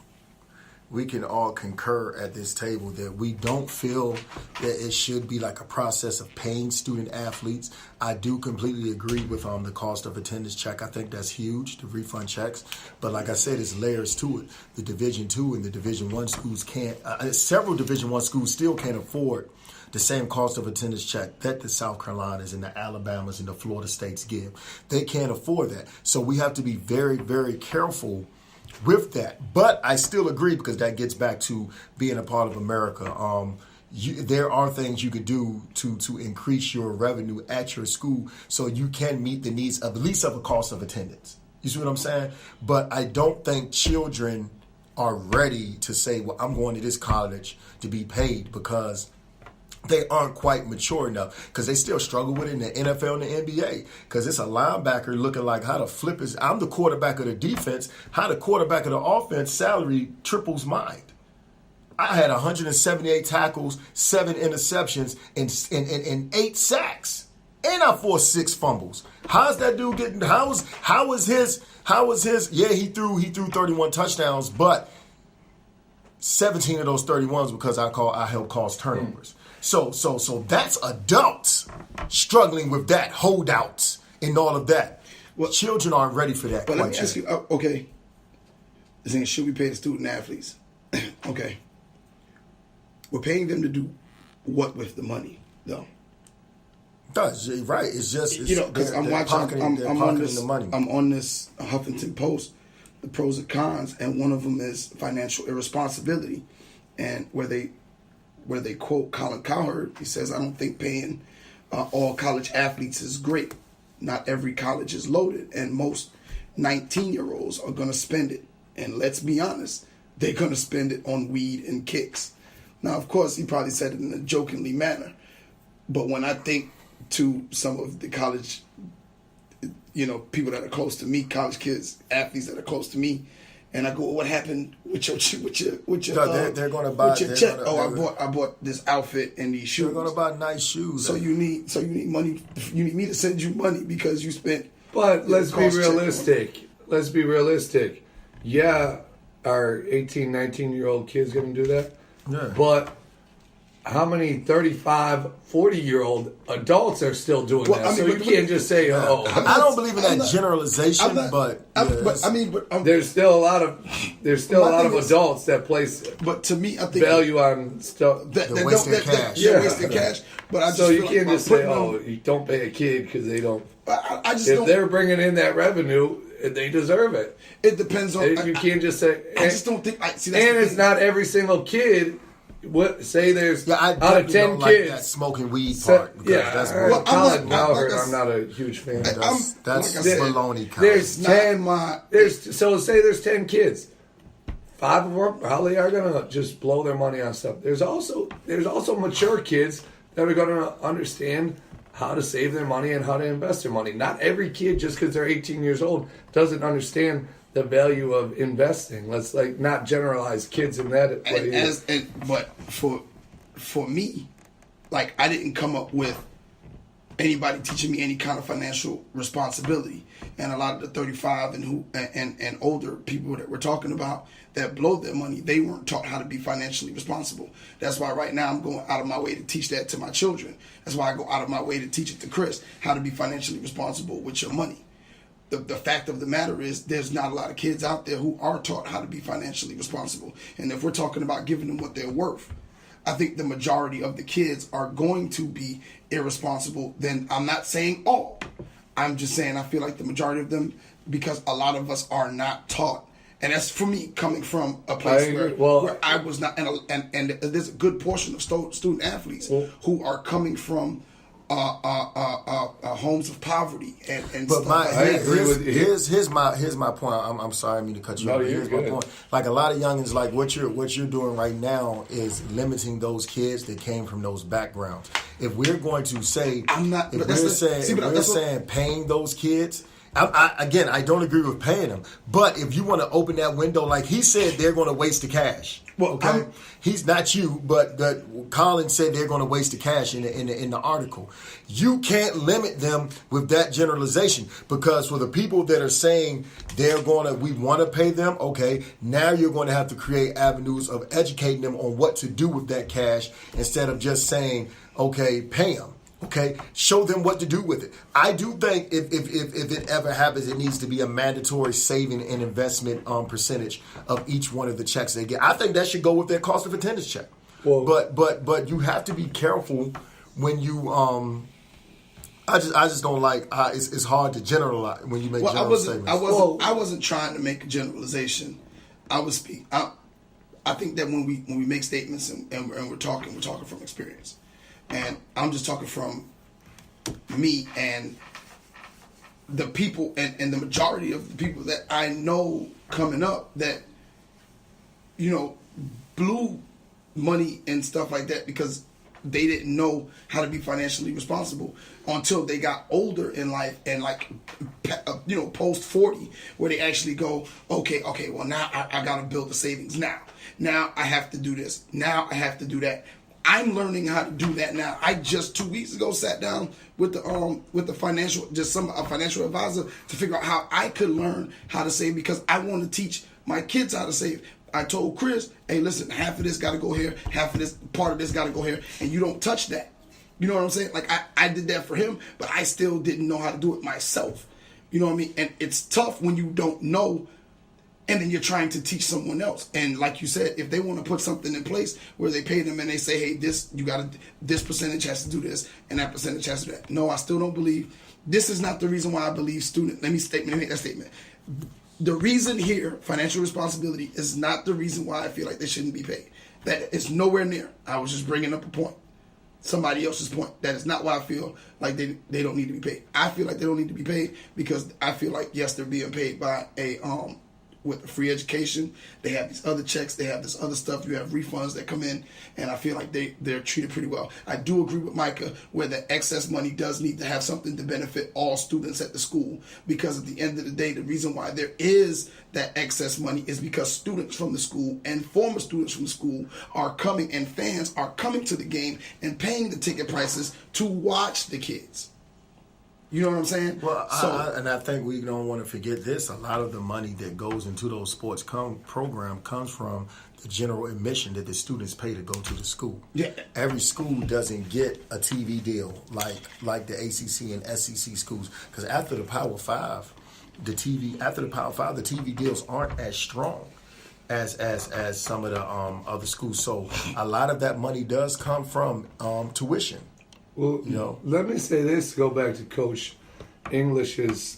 we can all concur at this table that we don't feel that it should be like a process of paying student athletes. I do completely agree with the cost of attendance check. I think that's huge, the refund checks. But like I said, there's layers to it. The Division II and the Division I schools can't, several Division I schools still can't afford the same cost of attendance check that the South Carolinas and the Alabamas and the Florida States give. They can't afford that. So we have to be very, very careful with that. But I still agree, because that gets back to being a part of America. There are things you could do to increase your revenue at your school so you can meet the needs of at least of a cost of attendance. You see what I'm saying? But I don't think children are ready to say, well, I'm going to this college to be paid, because they aren't quite mature enough, because they still struggle with it in the NFL and the NBA, because it's a linebacker looking like how the flip is. I'm the quarterback of the defense. How the quarterback of the offense salary triples mine. I had 178 tackles, 7 interceptions, and 8 sacks. And I forced 6 fumbles. How's that dude getting? How was his? Yeah, he threw 31 touchdowns, but 17 of those 31s because I helped cause turnovers. So that's adults struggling with that, holdouts and all of that. Well, children aren't ready for that. But let me ask you, okay, saying should we pay the student athletes? Okay, we're paying them to do what with the money, though? Right. It's just because I'm watching. I'm on this. The money. I'm on this Huffington Post, the pros and cons, and one of them is financial irresponsibility, and where they quote Colin Cowherd. He says, "I don't think paying all college athletes is great. Not every college is loaded, and most 19-year-olds are going to spend it. And let's be honest, they're going to spend it on weed and kicks." Now, of course, he probably said it in a jokingly manner, but when I think to some of the college, people that are close to me, college kids, athletes that are close to me, and I go, "What happened with your they're going to buy your check?" I bought this outfit and these shoes. They're going to buy nice shoes. So you need money. You need me to send you money because you spent. But let's be realistic. Let's be realistic. Yeah, are 18, 19-year-old kids going to do that? Yeah. But how many 35, 40-year-old adults are still doing that? So you can't just say, I don't believe in that generalization, there's still a lot of adults that place but to me, I think value on stuff. They're wasting cash. Wasting cash. But I just so you feel can't just say, you don't pay a kid because they don't. If they're bringing in that revenue, they deserve it. It depends on. You can't just say. I just don't think. It's not every single kid. Say there's I out of 10 like kids that smoking weed part. That's Colin Cowherd. I'm not a huge fan. That's baloney. There's 10. So say there's 10 kids. 5 of them probably are gonna just blow their money on stuff. There's also mature kids that are gonna understand how to save their money and how to invest their money. Not every kid, just because they're 18 years old, doesn't understand the value of investing. Let's not generalize kids in that way. But for me, I didn't come up with anybody teaching me any kind of financial responsibility. And a lot of the 35 and older people that we're talking about that blow their money, they weren't taught how to be financially responsible. That's why right now I'm going out of my way to teach that to my children. That's why I go out of my way to teach it to Chris, how to be financially responsible with your money. The fact of the matter is there's not a lot of kids out there who are taught how to be financially responsible. And if we're talking about giving them what they're worth, I think the majority of the kids are going to be irresponsible. Then I'm not saying all. I'm just saying I feel like the majority of them, because a lot of us are not taught. And that's for me coming from a place where I was not. And there's a good portion of student athletes who are coming from homes of poverty and but stuff. Here's my point. I'm sorry, I mean to cut you off. Here's my point. Like a lot of youngins, like what you're doing right now is limiting those kids that came from those backgrounds. If we're going to say, saying paying those kids. I don't agree with paying them. But if you want to open that window, like he said, they're going to waste the cash. Well, okay, he's not you, but Colin said they're going to waste the cash in the article. You can't limit them with that generalization, because for the people that are saying we want to pay them, okay, now you're going to have to create avenues of educating them on what to do with that cash instead of just saying, okay, pay them. Okay, show them what to do with it. I do think if it ever happens, it needs to be a mandatory saving and investment percentage of each one of the checks they get. I think that should go with their cost of attendance check. Well, but you have to be careful when you I just don't like it's hard to generalize when you make general statements. I wasn't trying to make a generalization. I think that when we make statements and we're talking from experience. And I'm just talking from me and the people and the majority of the people that I know coming up that, blew money and stuff like that because they didn't know how to be financially responsible until they got older in life and post 40, where they actually go, okay, well now I got to build the savings now I have to do this, now I have to do that. I'm learning how to do that now. I just 2 weeks ago sat down with the financial advisor to figure out how I could learn how to save, because I want to teach my kids how to save. I told Chris, hey, listen, half of this got to go here, half of this, part of this got to go here, and you don't touch that. You know what I'm saying? Like, I did that for him, but I still didn't know how to do it myself. You know what I mean? And it's tough when you don't know, and then you're trying to teach someone else. And like you said, if they want to put something in place where they pay them and they say, hey, this percentage has to do this, and that percentage has to do that. No, I still don't believe. This is not the reason why I believe let me make that statement. The reason here, financial responsibility, is not the reason why I feel like they shouldn't be paid. That is nowhere near. I was just bringing up a point. Somebody else's point. That is not why I feel like they don't need to be paid. I feel like they don't need to be paid because I feel like, yes, they're being paid by with a free education. They have these other checks. They have this other stuff. You have refunds that come in, and I feel like they're treated pretty well. I do agree with Micah where the excess money does need to have something to benefit all students at the school, because at the end of the day, the reason why there is that excess money is because students from the school and former students from the school are coming, and fans are coming to the game and paying the ticket prices to watch the kids. You know what I'm saying? Well, I think we don't want to forget this. A lot of the money that goes into those sports program comes from the general admission that the students pay to go to the school. Yeah. Every school doesn't get a TV deal like the ACC and SEC schools, because after the Power Five, the TV deals aren't as strong as some of the other schools. So a lot of that money does come from tuition. Well, let me say this, go back to Coach English's,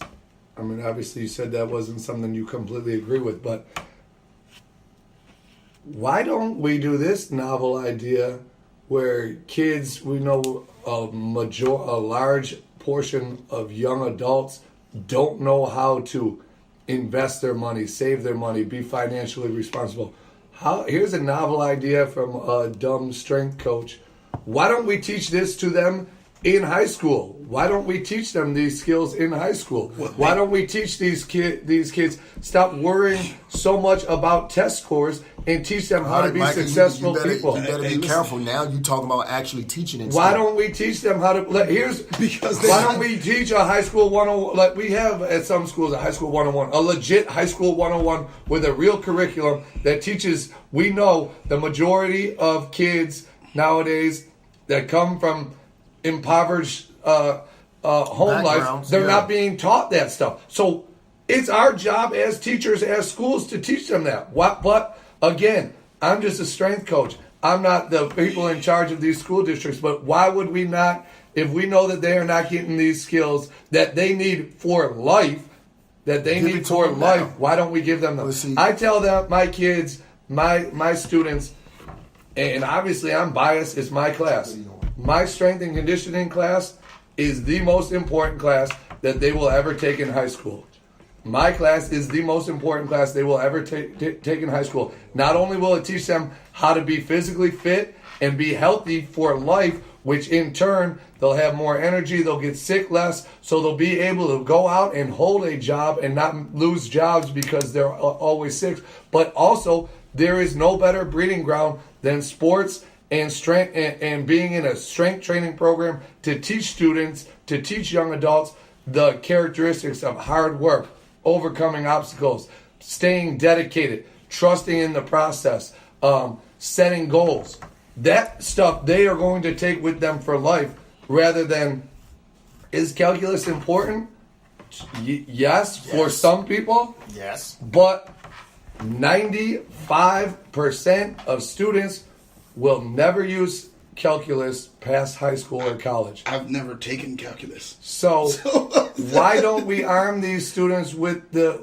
obviously you said that wasn't something you completely agree with, but why don't we do this novel idea where kids, we know a large portion of young adults don't know how to invest their money, save their money, be financially responsible. Here's a novel idea from a dumb strength coach. Why don't we teach this to them in high school? Why don't we teach them these skills in high school? Why don't we teach these kids stop worrying so much about test scores and teach them how to be successful people? You better be careful. Now you're talking about actually teaching it. Why don't we teach them how to? Why don't we teach a high school 101? Like we have at some schools a high school 101, a legit high school 101 with a real curriculum that teaches. We know the majority of kids nowadays that come from impoverished home life, they're not being taught that stuff. So it's our job as teachers, as schools, to teach them that. But again, I'm just a strength coach. I'm not the people in charge of these school districts. But why would we not, if we know that they are not getting these skills that they need for life, why don't we give them them? I tell them, my kids, my students, and obviously I'm biased, it's my class. My strength and conditioning class is the most important class that they will ever take in high school. My class is the most important class they will ever take in high school. Not only will it teach them how to be physically fit and be healthy for life, which in turn, they'll have more energy, they'll get sick less, so they'll be able to go out and hold a job and not lose jobs because they're always sick. But also, there is no better breeding ground than sports and strength and being in a strength training program to teach students, to teach young adults the characteristics of hard work, overcoming obstacles, staying dedicated, trusting in the process, setting goals. That stuff they are going to take with them for life, rather than, is calculus important? Yes, for some people. Yes. But 95% of students will never use calculus past high school or college. I've never taken calculus. So why don't we arm these students with the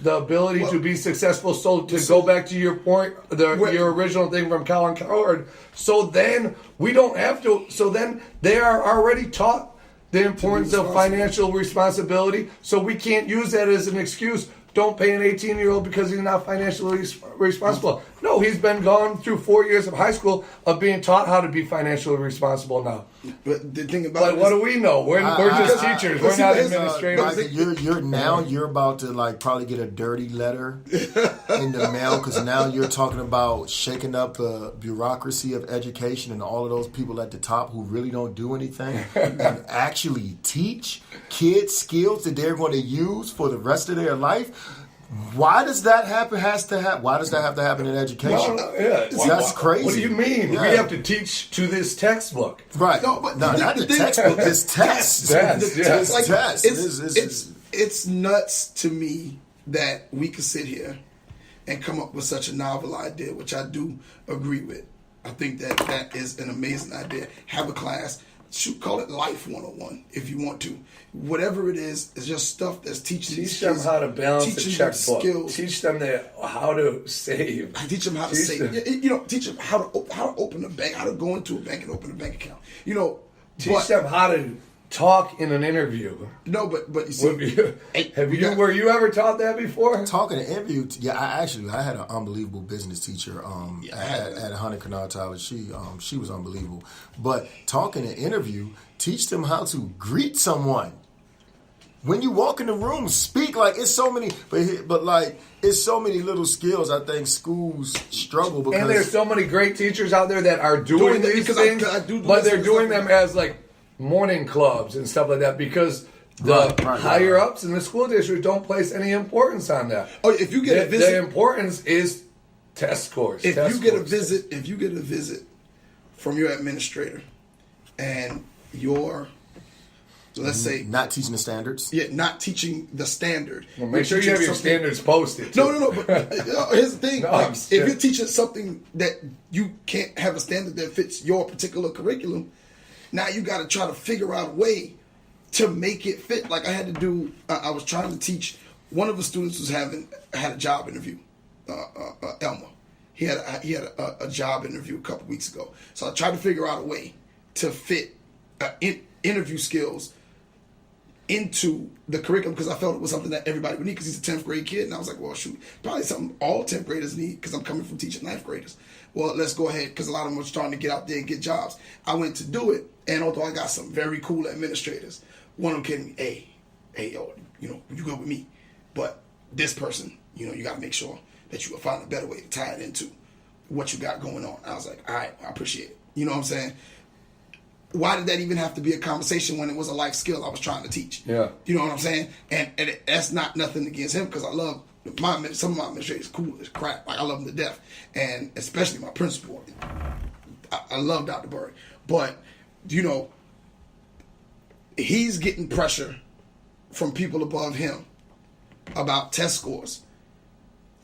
ability to be successful? So to go back to your point, your original thing from Colin Coward, so then we don't have to. So then they are already taught the importance of financial responsibility. So we can't use that as an excuse. Don't pay an 18-year-old because he's not financially responsible. No, he's been gone through 4 years of high school of being taught how to be financially responsible now. But the thing about what do we know? We're just teachers. We're not administrators. You're about to like probably get a dirty letter in the mail because now you're talking about shaking up the bureaucracy of education and all of those people at the top who really don't do anything and actually teach kids skills that they're going to use for the rest of their life. Why does that happen? Why does that have to happen in education? That's crazy. What do you mean? Yeah. We have to teach to this textbook, right? No, but not the textbook. This test. It's nuts to me that we could sit here and come up with such a novel idea, which I do agree with. I think that is an amazing idea. Have a class. Call it Life 101 if you want to. Whatever it is, it's just stuff that's teaching Teach them how to balance the checkbook. Skills. Teach them how to save. Teach them how to save. Teach them how to open a bank, how to go into a bank and open a bank account. Teach them how to talk in an interview. No, but you see, were you ever taught that before? Talking in an interview, I had an unbelievable business teacher at Hunter Canal College. She was unbelievable. But talking in an interview, teach them how to greet someone. When you walk in the room, speak like it's so many, but like it's so many little skills. I think schools struggle because and there's so many great teachers out there that are doing these things, but they're doing them as like morning clubs and stuff like that because the higher ups in the school district don't place any importance on that. Oh, if you get a visit, the importance is test scores. If you get a visit from your administrator, and your let's say not teaching the standards. Yeah, not teaching the standard. Well, make sure you have your standards posted. No. But here's the thing: if you're teaching something that you can't have a standard that fits your particular curriculum. Now you got to try to figure out a way to make it fit. Like I had to do. I was trying to teach. One of the students had a job interview. Elma, he had a job interview a couple weeks ago. So I tried to figure out a way to fit interview skills into the curriculum because I felt it was something that everybody would need because he's a 10th grade kid. And I was like, well, shoot, probably something all 10th graders need because I'm coming from teaching 9th graders. Well, let's go ahead because a lot of them are starting to get out there and get jobs. I went to do it, and although I got some very cool administrators, one of them kidding me, hey, yo, you go with me, but this person, you got to make sure that you will find a better way to tie it into what you got going on. I was like, all right, I appreciate it. You know what I'm saying? Why did that even have to be a conversation when it was a life skill I was trying to teach? Yeah. You know what I'm saying? And that's not nothing against him because I love some of my administrators cool as crap. Like I love them to death, and especially my principal. I love Dr. Burry, but he's getting pressure from people above him about test scores.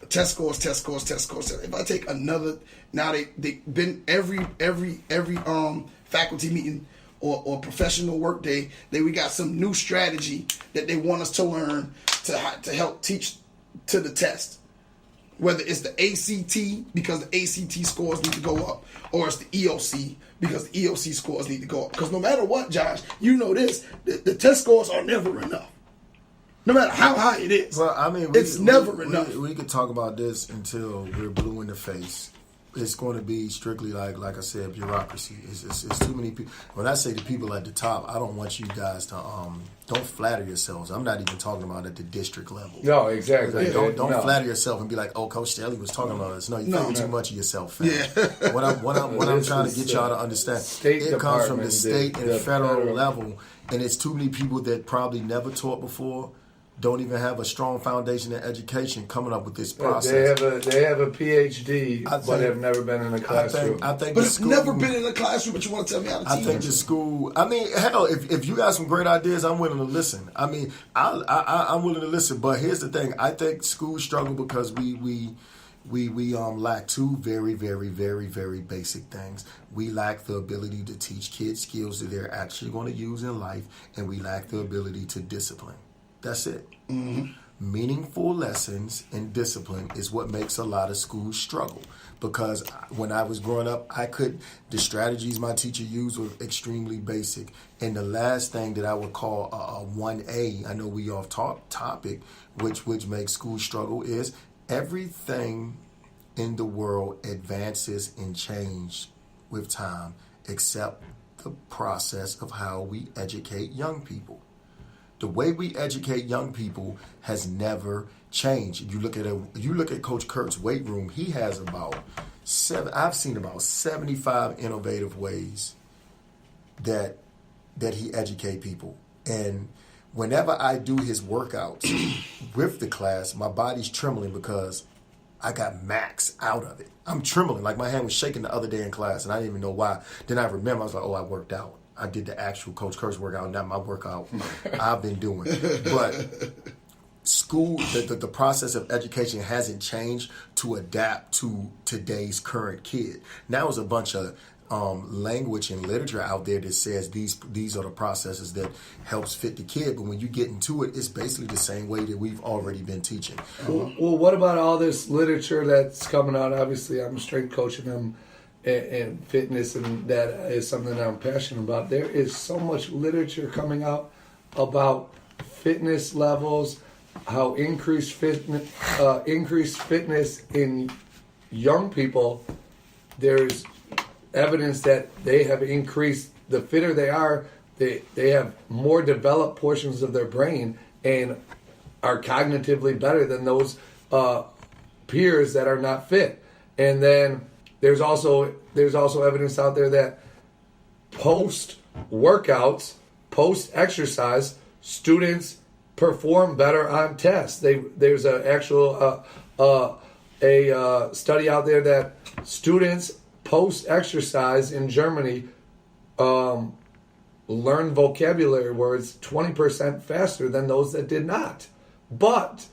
Test scores. If I take another, now they've been every faculty meeting or professional work day, we got some new strategy that they want us to learn to help teach to the test. Whether it's the ACT because the ACT scores need to go up, or it's the EOC because the EOC scores need to go up. Because no matter what, Josh, you know this, the test scores are never enough. No matter how high it is. Well, I mean, it's never enough. We could talk about this until we're blue in the face. It's going to be strictly like I said, bureaucracy. It's too many people. When I say the people at the top, I don't want you guys to don't flatter yourselves. I'm not even talking about at the district level. No, exactly. Don't flatter yourself and be like, oh, Coach Staley was talking about us. No, you're thinking too much of yourself, fam. Yeah. What I'm trying to get y'all to understand, it comes from the state and federal level, and it's too many people that probably never taught before. Don't even have a strong foundation in education coming up with this process. They have a PhD, but have never been in a classroom. I think but it's never been in a classroom, but you want to tell me how to teach? I think the school, hell, if you got some great ideas, I'm willing to listen. I'm willing to listen. But here's the thing. I think schools struggle because we lack two very, very, very, very basic things. We lack the ability to teach kids skills that they're actually going to use in life, and we lack the ability to discipline. That's it. Mm-hmm. meaningful lessons and discipline is what makes a lot of schools struggle. Because when I was growing up, the strategies my teacher used were extremely basic. And the last thing that I would call a 1A, I know we off topic, which makes schools struggle, is everything in the world advances and changes with time, except the process of how we educate young people. The way we educate young people has never changed. If you look at Coach Kurtz' weight room, he has I've seen about 75 innovative ways that he educate people. And whenever I do his workouts with the class, my body's trembling because I got max out of it. I'm trembling, like my hand was shaking the other day in class, and I didn't even know why. Then I remember, I was like, oh, I worked out. I did the actual Coach Kurtz workout, not my workout I've been doing. But school, the process of education hasn't changed to adapt to today's current kid. Now there's a bunch of language and literature out there that says these are the processes that helps fit the kid, but when you get into it, it's basically the same way that we've already been teaching. Well, what about all this literature that's coming out? Obviously, I'm strength coaching them and fitness, and that is something that I'm passionate about. There is so much literature coming out about fitness levels, how increased fitness in young people. There's evidence that they have increased. The fitter they are, they have more developed portions of their brain and are cognitively better than those peers that are not fit. And then there's also evidence out there that post workouts, post exercise, students perform better on tests. There's an actual a study out there that students post-exercise in Germany learn vocabulary words 20% faster than those that did not. But,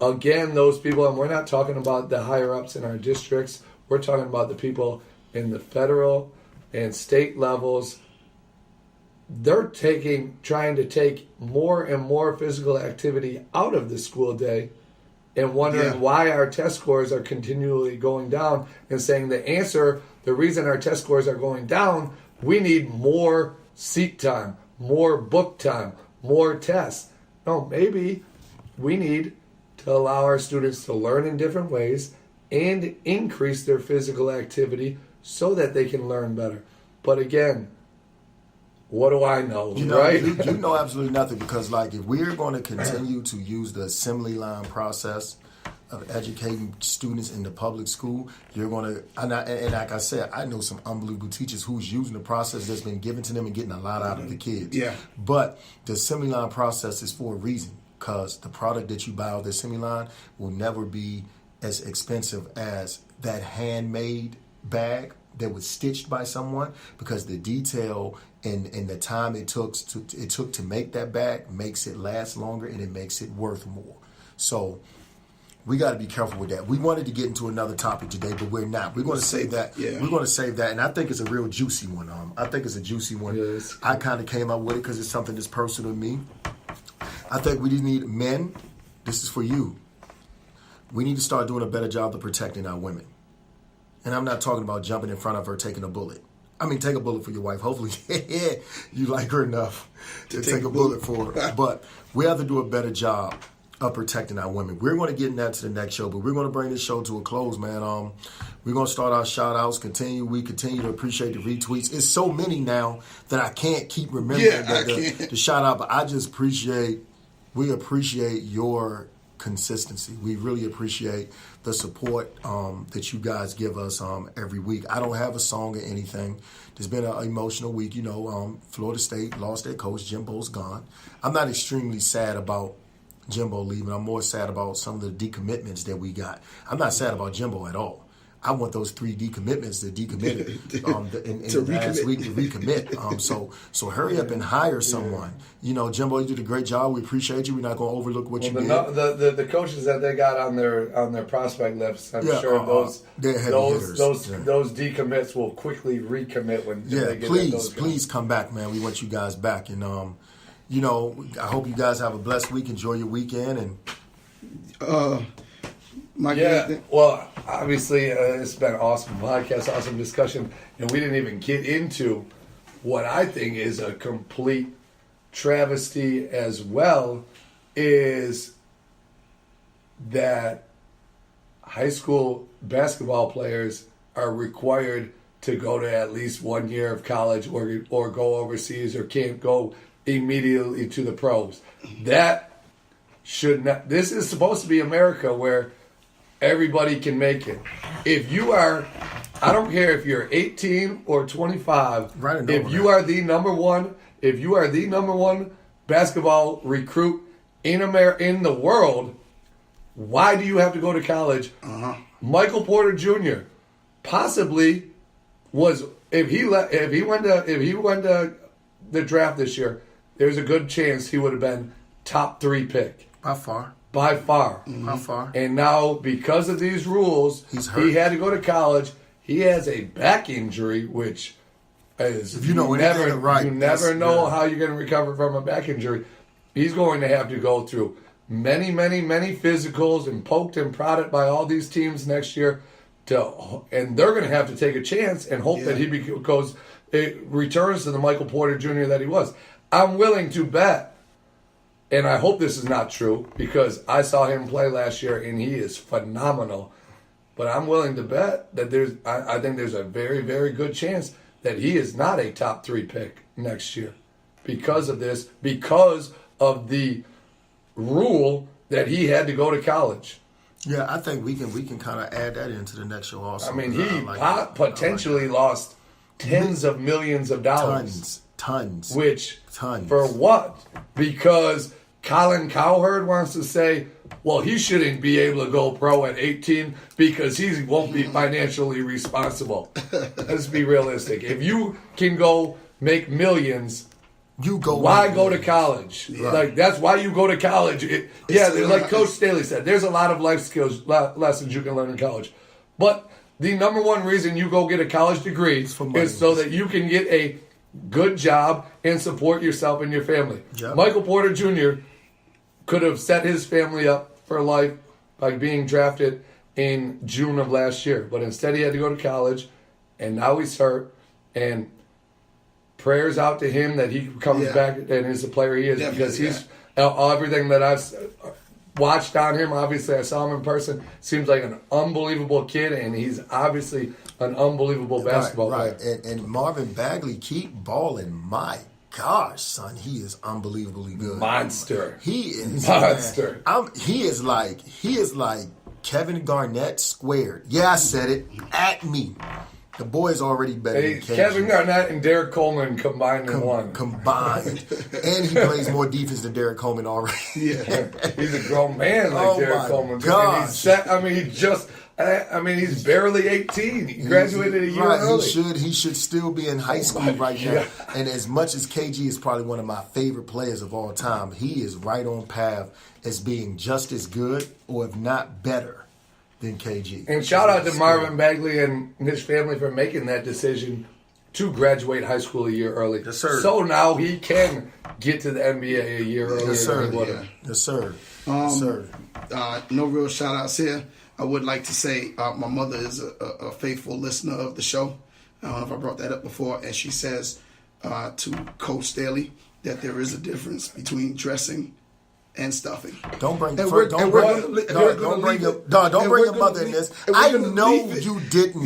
again, those people, and we're not talking about the higher-ups in our districts, we're talking about the people in the federal and state levels. They're trying to take more and more physical activity out of the school day and wondering why our test scores are continually going down, and saying the reason our test scores are going down, we need more seat time, more book time, more tests. No, maybe we need to allow our students to learn in different ways and increase their physical activity so that they can learn better. But again, what do I know, right? You know absolutely nothing, because like if we're going to continue to use the assembly line process of educating students in the public school, you're going to, and like I said, I know some unbelievable teachers who's using the process that's been given to them and getting a lot out of the kids. Yeah. But the assembly line process is for a reason, because the product that you buy out of the assembly line will never be as expensive as that handmade bag that was stitched by someone, because the detail and the time it took to make that bag makes it last longer, and it makes it worth more. So we got to be careful with that. We wanted to get into another topic today, but we're not. We're going to save that. Yeah. We're going to save that, and I think it's a real juicy one. I think it's a juicy one. Yes. I kind of came up with it because it's something that's personal to me. I think we need men. This is for you. We need to start doing a better job of protecting our women. And I'm not talking about jumping in front of her taking a bullet. I mean, take a bullet for your wife. Hopefully, you like her enough to take a bullet for her. But we have to do a better job of protecting our women. We're going to get into that to the next show, but we're going to bring this show to a close, man. We're going to start our shout-outs. We continue to appreciate the retweets. It's so many now that I can't keep remembering the shout-out, but we appreciate your consistency. We really appreciate the support that you guys give us every week. I don't have a song or anything. There's been an emotional week. Florida State lost their coach. Jimbo's gone. I'm not extremely sad about Jimbo leaving. I'm more sad about some of the decommitments that we got. I'm not sad about Jimbo at all. I want those 3 decommitments to decommit in last week to recommit. So hurry up and hire someone. Jimbo, you did a great job. We appreciate you. We're not going to overlook what you did. The coaches that they got on their prospect list, I'm sure those decommits will quickly recommit when they get those guys. Please come back, man. We want you guys back, and I hope you guys have a blessed week. Enjoy your weekend. And well, obviously, it's been an awesome podcast, awesome discussion, and we didn't even get into what I think is a complete travesty as well, is that high school basketball players are required to go to at least 1 year of college or go overseas, or can't go immediately to the pros. That should not. This is supposed to be America, where everybody can make it. If you are, I don't care if you're 18 or 25. If you are the number one basketball recruit in the world, why do you have to go to college? Michael Porter Jr. possibly was, if he went to the draft this year, there's a good chance he would have been top 3 pick. By far. By far. By far. And now, because of these rules, he had to go to college. He has a back injury, which is, if you never know how you're going to recover from a back injury. He's going to have to go through many, many, many physicals and poked and prodded by all these teams next year. And they're going to have to take a chance and hope that he returns to the Michael Porter Jr. that he was. I'm willing to bet, and I hope this is not true, because I saw him play last year and he is phenomenal. But I'm willing to bet that I think there's a very, very good chance that he is not a top 3 pick next year because of this, because of the rule that he had to go to college. Yeah, I think we can kind of add that into the next show also. I mean, he potentially lost tens of millions of dollars. Tons. For what? Because Colin Cowherd wants to say, well, he shouldn't be able to go pro at 18 because he won't be financially responsible. Let's be realistic. If you can go make millions, why go to college? Yeah. Like, that's why you go to college. Like Coach Staley said, there's a lot of life skills lessons you can learn in college. But the number one reason you go get a college degree is so that you can get a good job and support yourself and your family. Yep. Michael Porter Jr. could have set his family up for life by being drafted in June of last year. But instead he had to go to college, and now he's hurt. And prayers out to him that he comes back and is the player he is. Definitely, because he's everything that I've watched on him. Obviously, I saw him in person. Seems like an unbelievable kid, and he's obviously an unbelievable basketball player. And Marvin Bagley, keep balling. My gosh, son, he is unbelievably good. Monster. He is monster. He is like Kevin Garnett squared. Yeah, I said it. At me. The boy's already better than Kevin Garnett and Derek Coleman combined in one. Combined. And he plays more defense than Derek Coleman already. Yeah. He's a grown man like Derek Coleman. Gosh. He's barely 18. He graduated a year early. He should still be in high school right now. And as much as KG is probably one of my favorite players of all time, he is right on path as being just as good, or if not better, than KG. And shout out to Marvin Bagley and his family for making that decision to graduate high school a year early. Yes, sir. So now he can get to the NBA a year earlier. Yes, sir. Yes, sir. Yes, sir. No real shout outs here. I would like to say my mother is a faithful listener of the show. I don't know if I brought that up before. And she says to Coach Staley that there is a difference between dressing and stuffing. Don't bring your mother in this. I know you didn't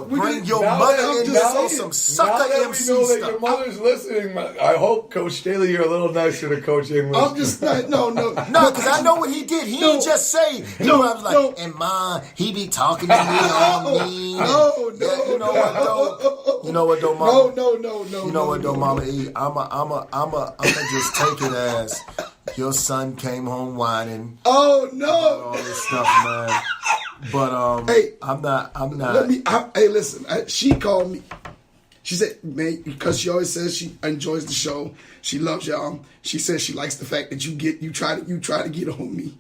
bring your mother in this on some sucker MC stuff. Now that we know that your mother's listening, I hope, Coach Staley, you're a little nicer to Coach English. I'm just not, no, because I know what he did. He didn't just say, I was like, and Ma, he be talking to me all mean. You know what, though? You know what, though, Mama? No. You know what, though, Mama E? I'ma just take it as your son came home whining. Oh no! All this stuff, man. But hey, I'm not. Hey, listen. She called me. She said, man, because she always says she enjoys the show. She loves y'all. She says she likes the fact that you try to get on me,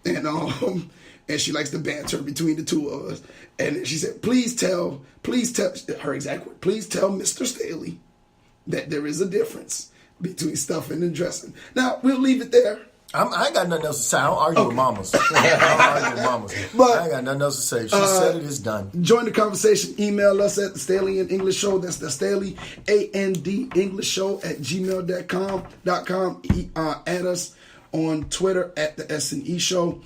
and she likes the banter between the two of us. And she said, please tell her exact word. Please tell Mr. Staley that there is a difference between stuffing and dressing. Now, we'll leave it there. I ain't got nothing else to say. I don't argue with mamas. I don't argue with mamas. But, I ain't got nothing else to say. She said it, it's done. Join the conversation. Email us at the Staley and English Show. That's the Staley AND English Show at gmail.com. Add us on Twitter at the S&E Show.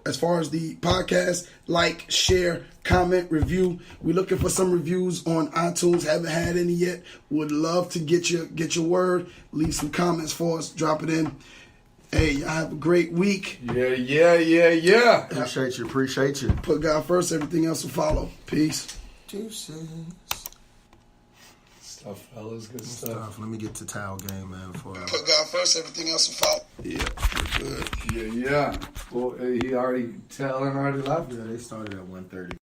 As far as the podcast, like, share, comment, review. We're looking for some reviews on iTunes. Haven't had any yet. Would love to get your word. Leave some comments for us. Drop it in. Hey, y'all have a great week. Yeah. Appreciate you. Put God first. Everything else will follow. Peace. Juices. Stuff, fellas. Good stuff. Let me get to towel game, man. Before I... Put God first. Everything else will follow. Yeah, we're good. Yeah. Well, he already left. Yeah, they started at 1:30.